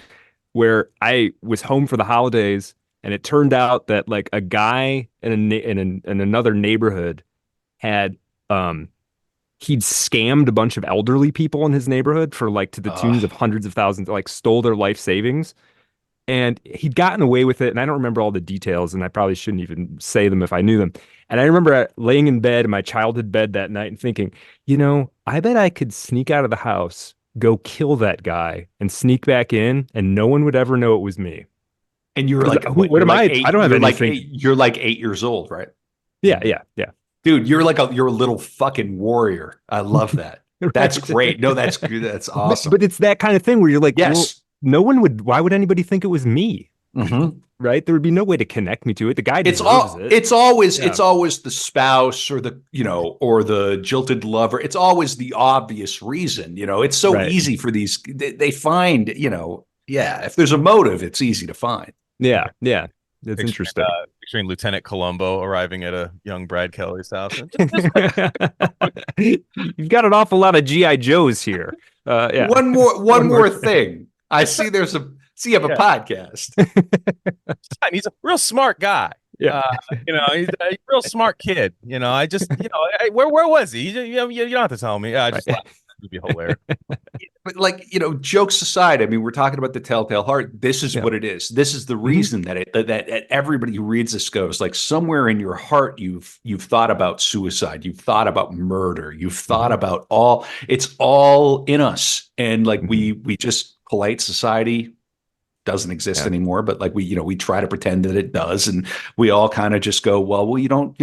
where I was home for the holidays, and it turned out that like a guy in another neighborhood had he'd scammed a bunch of elderly people in his neighborhood for like to the tunes of hundreds of thousands, like stole their life savings. And he'd gotten away with it. And I don't remember all the details, and I probably shouldn't even say them if I knew them. And I remember laying in bed, in my childhood bed that night, and thinking, I bet I could sneak out of the house, go kill that guy, and sneak back in, and no one would ever know it was me. And you're like, what am I? I don't have anything. You're like 8 years old, right? Yeah. Dude, you're a little fucking warrior. I love that. Right. That's great. No, that's good. That's awesome. But it's that kind of thing where you're like, yes. Well, no one would. Why would anybody think it was me? Mm-hmm. Right? There would be no way to connect me to it. The guy it's always the spouse or the jilted lover. It's always the obvious reason. It's so easy for these. They find if there's a motive, it's easy to find. Yeah. That's interesting. Picturing Lieutenant Columbo arriving at a young Brad Kelly's house. You've got an awful lot of G.I. Joes here. Yeah. One more thing. I see you have a podcast. He's a real smart guy. Yeah. He's a real smart kid. I just, where was he? You don't have to tell me. I just thought it would be hilarious. But jokes aside, I mean, we're talking about the Telltale Heart. This is what it is. This is the reason that everybody who reads this goes, like, somewhere in your heart, you've thought about suicide. You've thought about murder. You've thought about it's all in us. And we just, polite society doesn't exist anymore, but we try to pretend that it does. And we all kind of just go, well, you don't,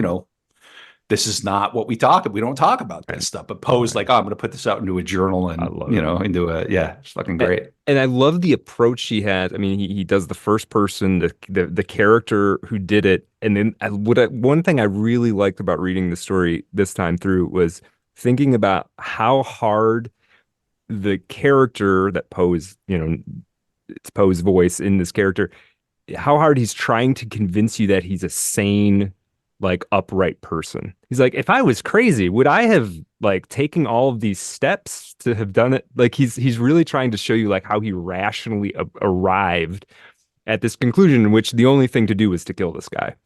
this is not what we don't talk about this stuff. But Poe's like, I'm going to put this out into a journal and, it's fucking great. And I love the approach he has. I mean, he does the first person, the character who did it. And then one thing I really liked about reading the story this time through was thinking about how hard the character that Poe is, it's Poe's voice in this character, how hard he's trying to convince you that he's a sane, upright person. He's like, if I was crazy, would I have taken all of these steps to have done it? He's really trying to show you how he rationally arrived at this conclusion in which the only thing to do was to kill this guy.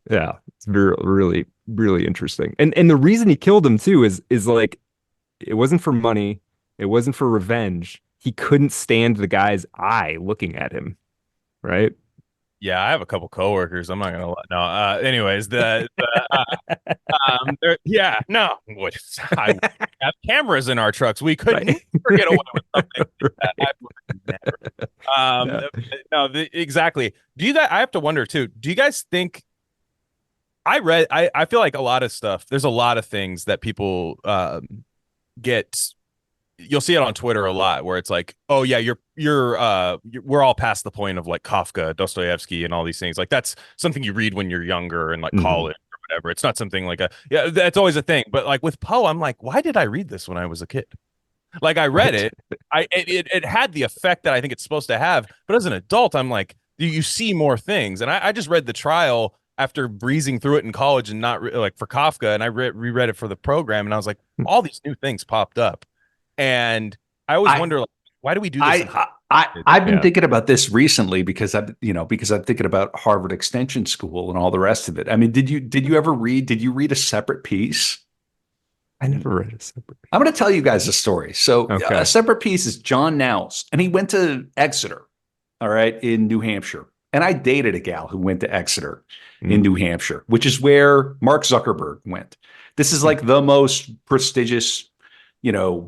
Yeah, it's really, really interesting. And the reason he killed him too is it wasn't for money. It wasn't for revenge. He couldn't stand the guy's eye looking at him, right? Yeah, I have a couple coworkers. I'm not gonna lie. No. Anyways, I have cameras in our trucks. We couldn't never get away with something. No, exactly. Do you guys? I have to wonder too. Do you guys think? I feel like a lot of stuff. There's a lot of things that people get. You'll see it on Twitter a lot where it's like, oh yeah, we're all past the point of Kafka, Dostoevsky, and all these things. That's something you read when you're younger and college or whatever. It's not something that's always a thing. But with Poe, I'm like, why did I read this when I was a kid? I read it. It had the effect that I think it's supposed to have. But as an adult, I'm like, you see more things. And I just read The Trial after breezing through it in college and not for Kafka. And I reread it for the program. And I was like, all these new things popped up. And I always wonder, why do we do this? I've been thinking about this recently because I'm thinking about Harvard Extension School and all the rest of it. I mean, did you read a separate piece? I never read a separate piece. I'm going to tell you guys a story. So a separate piece is John Nowles, and he went to Exeter, all right, in New Hampshire. And I dated a gal who went to Exeter in New Hampshire, which is where Mark Zuckerberg went. This is the most prestigious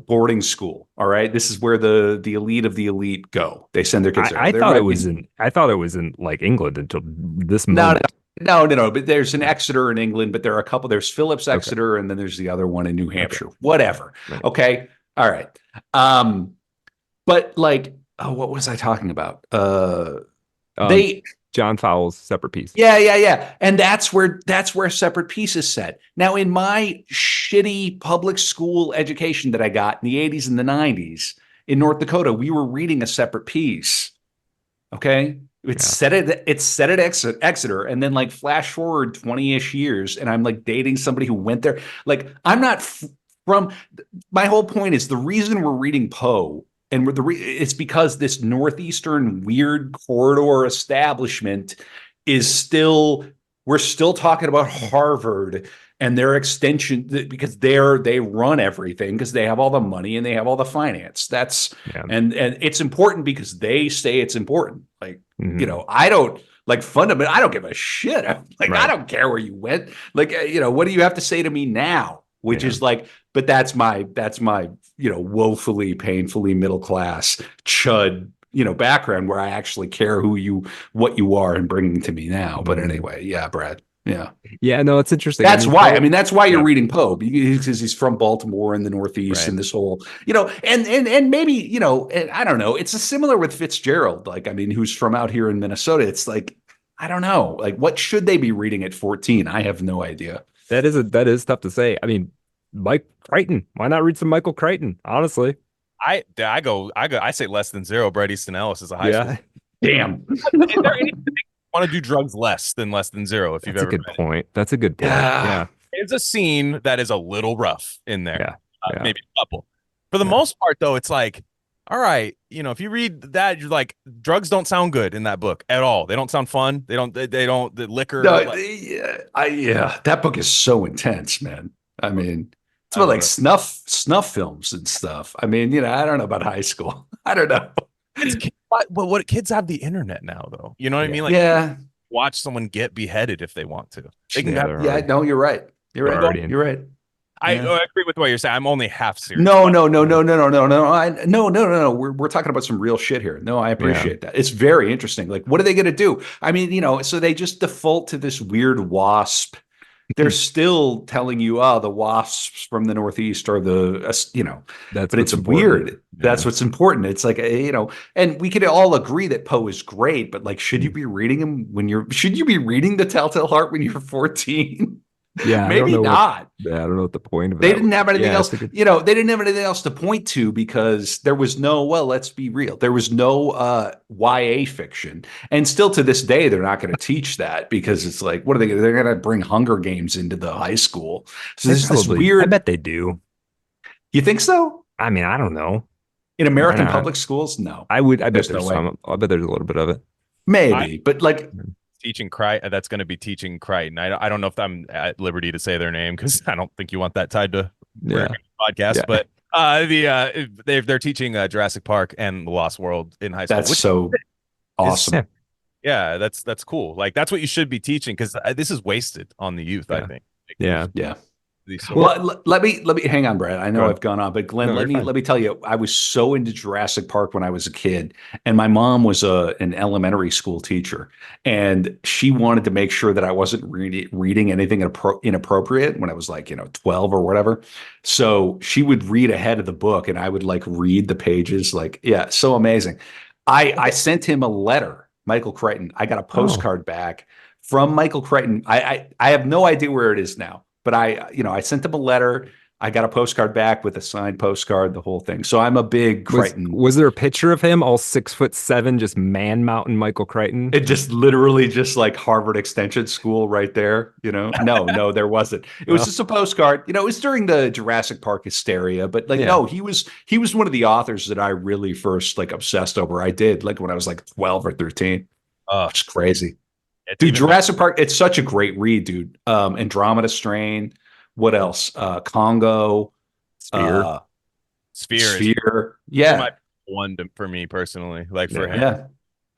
boarding school. All right. This is where the elite of the elite go. They send their kids there. I thought it was in England until this moment. No. But there's an Exeter in England, but there are a couple. There's Phillips Exeter, and then there's the other one in New Hampshire. Okay. Whatever. Right. Okay. All right. But what was I talking about? John Fowles separate piece. Yeah. And that's where separate piece is set. Now, in my shitty public school education that I got in the 80s and the 90s in North Dakota, we were reading a separate piece. Okay. It's set at Exeter, and then flash forward 20-ish years, and I'm dating somebody who went there. I'm not from. My whole point is the reason we're reading Poe, and it's because this northeastern weird corridor establishment is we're still talking about Harvard and their extension, because they run everything because they have all the money and they have all the finance. That's and it's important because they say it's important. Like, I don't like fundamental. I don't give a shit. Like, I don't care where you went. Like, what do you have to say to me now? Which is like, but that's my woefully, painfully middle class chud, background where I actually care what you are and bringing to me now. But anyway, yeah, Brad. Yeah. Yeah, no, it's interesting. That's why. I mean, that's why you're reading Poe, because he's from Baltimore in the Northeast, and this whole, and maybe, and I don't know. It's similar with Fitzgerald, like, I mean, who's from out here in Minnesota. It's like, I don't know, like, what should they be reading at 14? I have no idea. That is tough to say. I mean, Mike Crichton. Why not read some Michael Crichton? Honestly, I say less than zero. Bret Easton Ellis is a high school. Damn. Is there anything want to do drugs less than zero? If you've ever. That's a good point. That's a good point. Yeah. It's a scene that is a little rough in there. Maybe a couple. For the most part, though, it's like, all right, if you read that, you're like, drugs don't sound good in that book at all. They don't sound fun. They don't. The liquor. No, that book is so intense, man. I mean, it's about like snuff films and stuff. I mean, I don't know about high school. I don't know. But what kids have the internet now, though. You know what I mean? Like, watch someone get beheaded if they want to. They can no, you're right. You're right. I agree with what you're saying. I'm only half serious. No. We're talking about some real shit here. No, I appreciate that. It's very interesting. Like, what are they going to do? I mean, so they just default to this weird WASP. They're still telling you, the wasps from the Northeast are but it's weird. Yeah. That's what's important. It's like, and we could all agree that Poe is great, but like, should you be reading him should you be reading The Telltale Heart when you're 14? Yeah, maybe not. I don't know what the point of they didn't have anything else. They didn't have anything else to point to because there was no. Well, let's be real. There was no YA fiction, and still to this day, they're not going to teach that because it's like, what are they? They're going to bring Hunger Games into the high school. So there's this weird. I bet they do. You think so? I mean, I don't know. In American public schools, no. I bet there's some. I bet there's a little bit of it. Maybe, but like. Teaching Crichton, that's going to be teaching Crichton. I don't know if I'm at liberty to say their name because I don't think you want that tied to podcast. But they're teaching Jurassic Park and The Lost World in high school. That's so awesome. Yeah, that's cool. Like, that's what you should be teaching because this is wasted on the youth. I think. Yeah. Well, let me hang on, Brad. I know I've gone on, but Glenn, let me tell you, I was so into Jurassic Park when I was a kid, and my mom was an elementary school teacher, and she wanted to make sure that I wasn't reading anything inappropriate when I was like 12 or whatever. So she would read ahead of the book, and I would like read the pages. Like, so amazing. I sent him a letter, Michael Crichton. I got a postcard back from Michael Crichton. I have no idea where it is now. But I sent him a letter. I got a postcard back with a signed postcard, the whole thing. So I'm a big Crichton. Was there a picture of him all 6'7", just man mountain Michael Crichton? It just literally just like Harvard Extension School right there. No, there wasn't. It was just a postcard. It was during the Jurassic Park hysteria, but no, he was one of the authors that I really first like obsessed over. I did like when I was like 12 or 13. It's crazy. Dude, Jurassic Park, it's such a great read, dude. Andromeda Strain. What else? Congo. Sphere. Yeah. One for me personally, like for him. Yeah.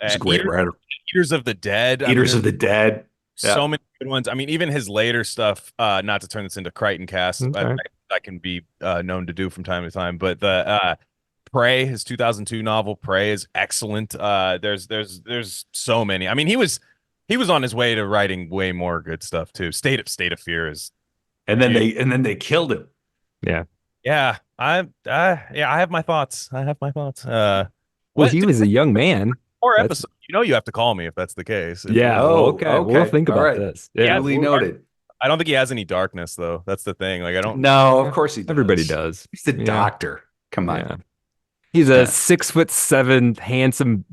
He's a great writer. Eaters of the Dead. Of the Dead. So many good ones. I mean, even his later stuff, not to turn this into Crichton cast, I can be known to do from time to time, but the Prey, his 2002 novel, Prey is excellent. There's so many. I mean, he was on his way to writing way more good stuff too. State of Fear is, and then they killed him. Yeah. I have my thoughts. Well, he was a young man. Or episode. You have to call me if that's the case. Okay. We'll think about this. Yeah, duly noted. I don't think he has any darkness though. That's the thing. Like, I don't. No, of course he does. Everybody does. He's the doctor. Come on. Yeah. He's a 6'7" handsome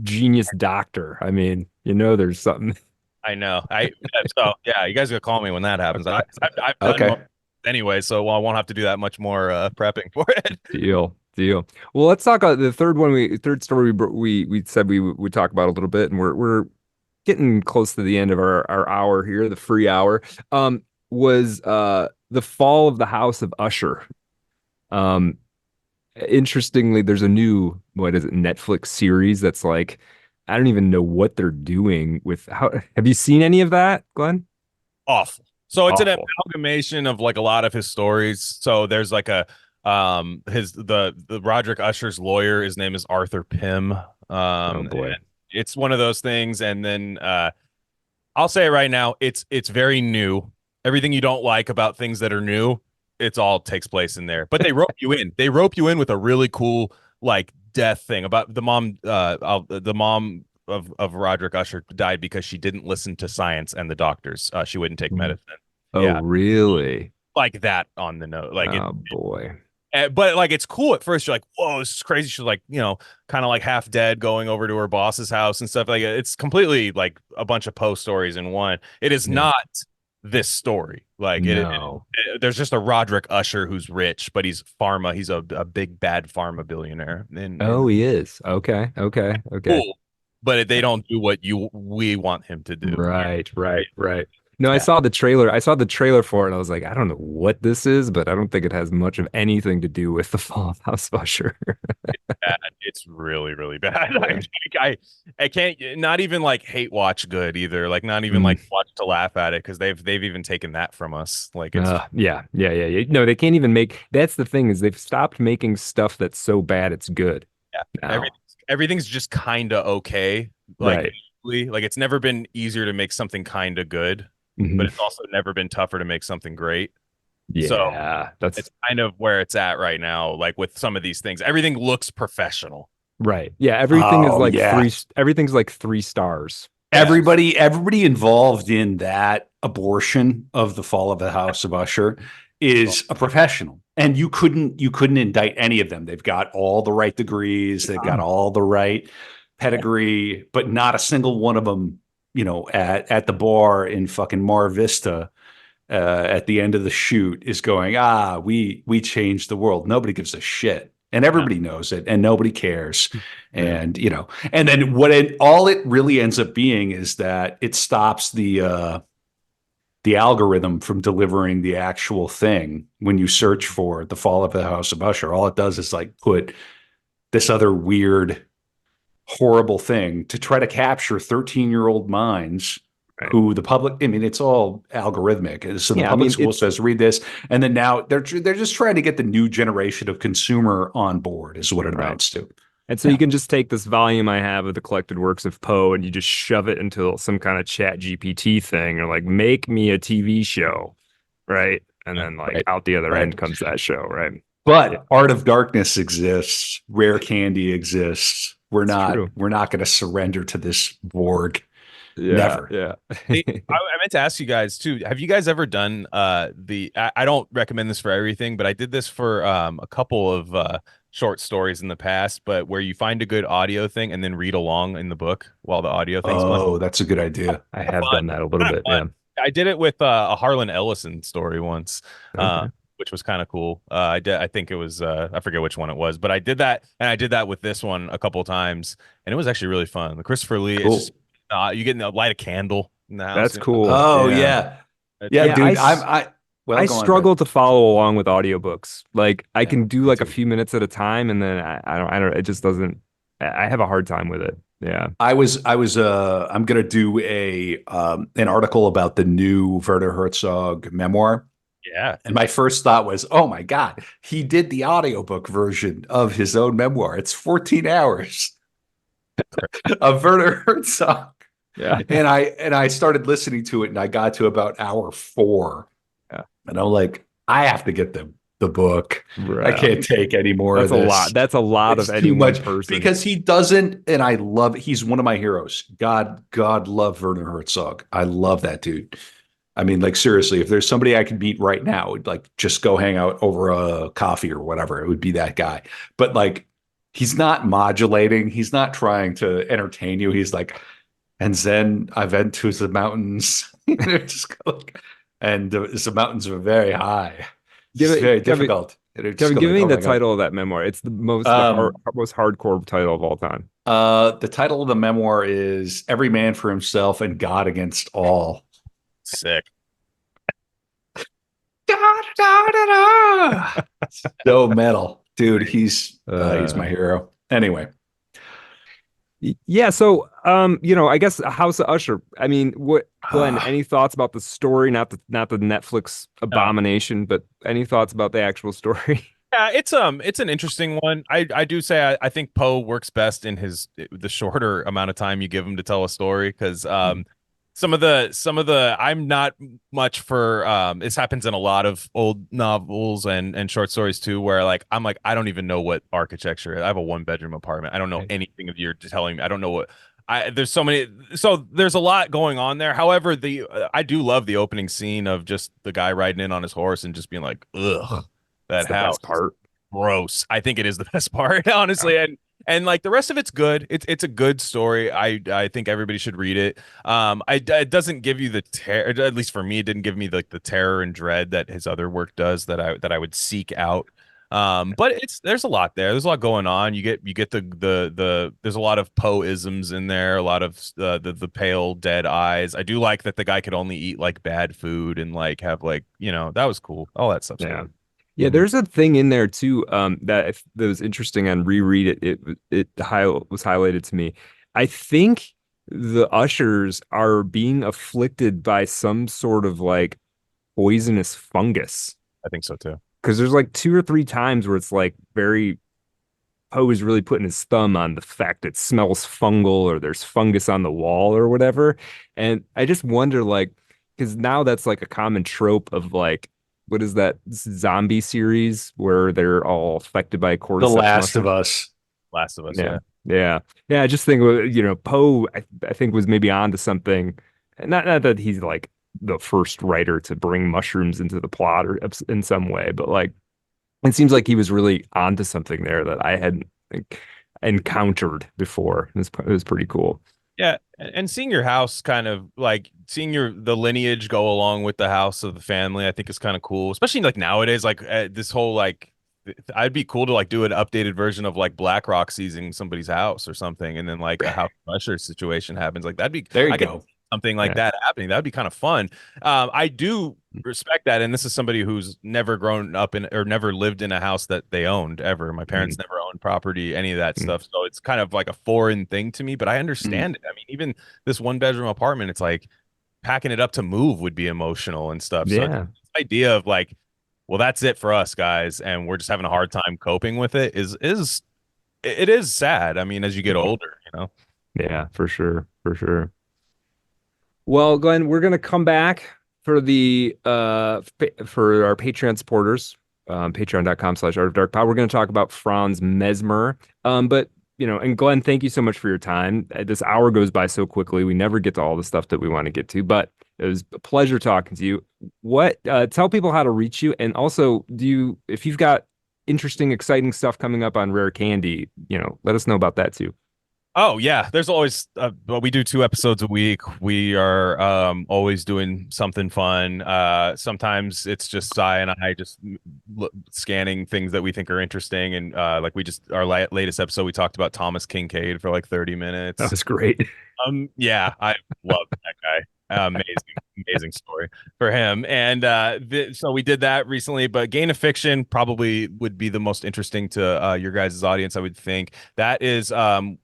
genius doctor. I mean, there's something. I know. So yeah, you guys gotta call me when that happens. I've done anyway, so I won't have to do that much more prepping for it. Deal. Well, let's talk about the third story we said we would talk about a little bit, and we're getting close to the end of our hour here, the free hour. was The Fall of the House of Usher. Um, Interestingly, there's a new, what is it, Netflix series that's like, I don't even know what they're doing with how, have you seen any of that, Glenn? Awful. So it's an Awful. amalgamation of like a lot of his stories. So there's like a his the Roderick Usher's lawyer, his name is Arthur Pym. Oh boy. And it's one of those things. And then I'll say it right now, it's very new. Everything you don't like about things that are new, it's all takes place in there. But they rope you in. They rope you in with a really cool like death thing about the mom of Roderick Usher died because she didn't listen to science and the doctors. She wouldn't take medicine. Oh, Yeah, really? like that on the note. Like it, Oh boy. but like it's cool at first. You're like, whoa, this is crazy. She's like, kind of like half dead, going over to her boss's house and stuff. Like it's completely like a bunch of post stories in one. It is Yeah. not this story. Like No. there's just a Roderick Usher who's rich, but he's pharma. He's a big bad pharma billionaire. Oh, he is. Okay. Okay. Okay. Cool, but they don't do what we want him to do. Right, right, right. No, I Yeah. saw the trailer. I saw the trailer for it and I was like, I don't know what this is, but I don't think it has much of anything to do with the Fall of House of Usher. Bad. It's really, really bad. I can't not even like hate watch good either. Like not even like watch to laugh at it because they've even taken that from us. Like it's Yeah. No, they can't even make. That's the thing is they've stopped making stuff that's so bad it's good. yeah, Now. everything's just kind of okay. Like Right. like it's never been easier to make something kind of good, Mhm. but it's also never been tougher to make something great. So Yeah, that's it's kind of where it's at right now. Like with some of these things, everything looks professional. right. Yeah, Oh yeah. everything's like 3 stars. Yeah. Everybody involved in that abortion of the fall of the House of Usher is a professional. And you couldn't indict any of them. They've got all the right degrees, they've got all the right pedigree, but not a single one of them, at the bar in fucking Mar Vista at the end of the shoot is going, we changed the world. Nobody gives a shit. And everybody knows it and nobody cares. Yeah. And, and then all it really ends up being is that it stops the algorithm from delivering the actual thing when you search for the fall of the House of Usher. All it does is like put this other weird, horrible thing to try to capture 13-year-old minds who the public, I mean, it's all algorithmic. So the public school says, read this. And then now they're just trying to get the new generation of consumer on board is what it amounts to. And so you can just take this volume I have of the collected works of Poe and you just shove it into some kind of chat GPT thing or like make me a TV show, right? And then like out the other end comes that show, right? But Art of Darkness exists, Rare Candy exists. We're not going to surrender to this Borg. Never. Yeah. I meant to ask you guys too. Have you guys ever done I don't recommend this for everything, but I did this for a couple of short stories in the past, but where you find a good audio thing and then read along in the book while the audio thing's playing. Oh, that's a good idea. I have done that a little bit. Yeah. I did it with a Harlan Ellison story once. Which was kind of cool. I think it was I forget which one it was, but I did that, and I did that with this one a couple of times, and it was actually really fun. The Christopher Lee, cool. It's just, you get to light a candle in the house. That's cool. Oh yeah, dude. I struggle to follow along with audiobooks. Like I can do like a few minutes at a time, and then I don't. It just doesn't. I have a hard time with it. Yeah. I'm gonna do an article about the new Werner Herzog memoir. Yeah. And my first thought was, oh my God, he did the audiobook version of his own memoir. It's 14 hours of Werner Herzog. Yeah. And I started listening to it and I got to about hour 4. Yeah. And I'm like, I have to get the book. Right. I can't take any more of this. That's a lot. That's a lot It's of any one much, person. because he doesn't, and I love, he's one of my heroes. God love Werner Herzog. I love that dude. I mean, like, seriously, if there's somebody I could meet right now, like, just go hang out over a coffee or whatever, it would be that guy. But like, he's not modulating. He's not trying to entertain you. He's like, and then I went to the mountains. And the mountains were very high. It's very difficult. Kevin, give me the title of that memoir. It's the most most hardcore title of all time. The title of the memoir is "Every Man for Himself and God Against All." Sick. So metal, dude. He's my Uh, hero. Anyway, yeah. So, I guess House of Usher. I mean, what, Glenn? Any thoughts about the story? Not the Netflix No. abomination, but any thoughts about the actual story? Yeah, it's an interesting one. I do say I think Poe works best in the shorter amount of time you give him to tell a story because some of the I'm not much for this happens in a lot of old novels and short stories too where like I'm like I don't even know what architecture is. I have a one bedroom apartment. I don't know anything of you're telling me. I don't know what there's there's a lot going on there. However, the I do love the opening scene of just the guy riding in on his horse and just being like, ugh, It's that the house best part. gross. I think it is the best part, honestly. And like the rest of it's good. It's a good story. I think everybody should read it. It doesn't give you the terror, at least for me, it didn't give me like the terror and dread that his other work does that I would seek out. But there's a lot there. There's a lot going on. You get there's a lot of Poe-isms in there, a lot of the pale dead eyes. I do like that the guy could only eat like bad food and like have like, that was cool. All that stuff's Yeah. cool. Yeah, there's a thing in there too that was interesting on reread it was highlighted to me. I think the ushers are being afflicted by some sort of like poisonous fungus I think so too. because there's like two or three times where it's like very Poe is really putting his thumb on the fact it smells fungal or there's fungus on the wall or whatever. And I just wonder, like, because now that's like a common trope of like, what is that zombie series where they're all affected by The cordyceps Last of mushroom? Us. Last of Us, Yeah. yeah. Yeah. Yeah. I just think, Poe, I think was maybe onto something. Not that he's like the first writer to bring mushrooms into the plot or in some way, but like, it seems like he was really onto something there that I hadn't like, encountered before. It was pretty cool. Yeah, and seeing your house kind of like seeing the lineage go along with the house of the family, I think is kind of cool. Especially like nowadays, like this whole like, I'd be cool to like do an updated version of like BlackRock seizing somebody's house or something, and then like a house pressure situation happens. Like that'd be There you I could go. see something like Yeah. that happening. That'd be kind of fun. I do respect that, and this is somebody who's never grown up in or never lived in a house that they owned ever. My parents Mm, never owned property, any of that mm, stuff. So it's kind of like a foreign thing to me, but I mm. understand it. I mean, even this one bedroom apartment, it's like packing it up to move would be emotional and stuff. So it's Yeah. the idea of like, well, that's it for us guys, and we're just having a hard time coping with it it is sad. I mean, as you get older. Yeah, for sure. For sure. Well, Glenn, we're gonna come back for the for our Patreon supporters, patreon.com/Art of Dark Pod. We're gonna talk about Franz Mesmer. But and Glenn, thank you so much for your time. This hour goes by so quickly. We never get to all the stuff that we want to get to, but it was a pleasure talking to you. What tell people how to reach you, and also if you've got interesting, exciting stuff coming up on Rare Candy, let us know about that too. Oh yeah, there's always well, we do 2 episodes a week. We are always doing something fun. Sometimes it's just Cy and I just scanning things that we think are interesting and like we just our latest episode we talked about Thomas Kincaid for like 30 That minutes. was great. Yeah, I love that guy. Amazing story for him. And so we did that recently, but Gain of Fiction probably would be the most interesting to your guys' audience, I would think. That is on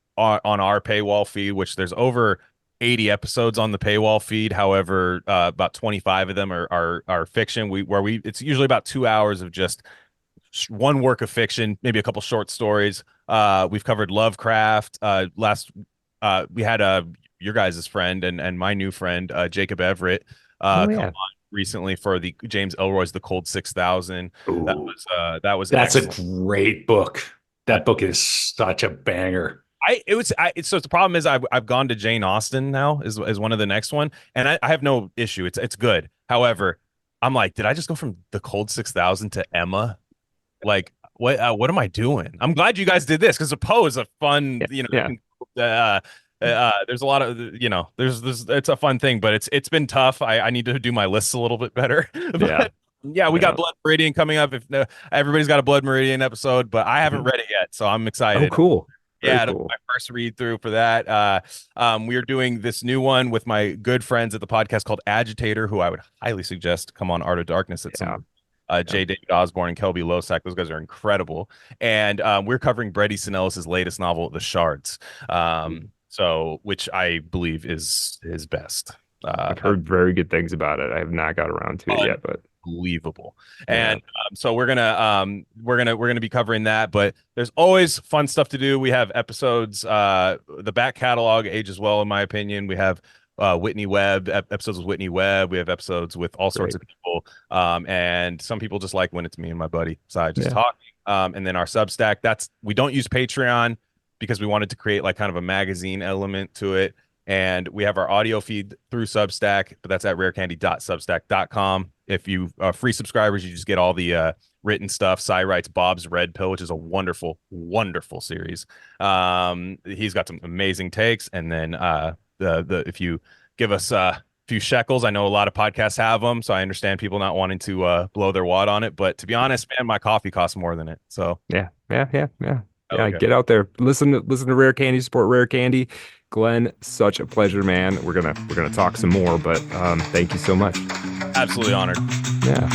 our paywall feed, which there's over 80 episodes on the paywall feed. However, about 25 of them are fiction. It's usually about 2 hours of just one work of fiction, maybe a couple short stories. We've covered Lovecraft. We had your guys' friend and my new friend Jacob Everett Oh come yeah. on recently for the James Elroy's The Cold 6000. Ooh, That was that's a excellent. great book. That book is such a banger. So the problem is I've gone to Jane Austen now is one of the next one, and I have no issue. It's good. However, I'm like, did I just go from The Cold 6000 to Emma? Like, what am I doing? I'm glad you guys did this because the Poe is a fun, Yeah. Yeah. there's a lot of there's it's a fun thing, but it's been tough. I need to do my lists a little bit better. Yeah. But yeah, we Yeah. got Blood Meridian coming up. If everybody's got a Blood Meridian episode, but I haven't Mhm. read it yet, so I'm Oh, excited. cool. Very Yeah, it'll be cool. my first read through for that. We are doing this new one with my good friends at the podcast called Agitator, who I would highly suggest come on Art of Darkness at Yeah. some. J. David Osborne and Kelby Losack. Those guys are incredible. And we're covering Bret Easton Ellis's latest novel, The Shards. So, which I believe is his best. I've heard very good things about it. I have not got around to it yet, but unbelievable. And so we're gonna be covering that. But there's always fun stuff to do. We have episodes. The back catalog ages well, in my opinion. We have Whitney Webb episodes with Whitney Webb. We have episodes with all sorts of people. And some people just like when it's me and my buddy Sai just talking. And then our Substack. We don't use Patreon because we wanted to create like kind of a magazine element to it. And we have our audio feed through Substack, but that's at rarecandy.substack.com. If you are free subscribers, you just get all the written stuff. Sai writes Bob's Red Pill, which is a wonderful, wonderful series. He's got some amazing takes. And then if you give us a few shekels, I know a lot of podcasts have them, so I understand people not wanting to blow their wad on it. But to be honest, man, my coffee costs more than it. So yeah. Get out there, listen to Rare Candy, support Rare Candy. Glenn, such a pleasure, man. We're gonna talk some more, but thank you so much. Absolutely honored. Yeah.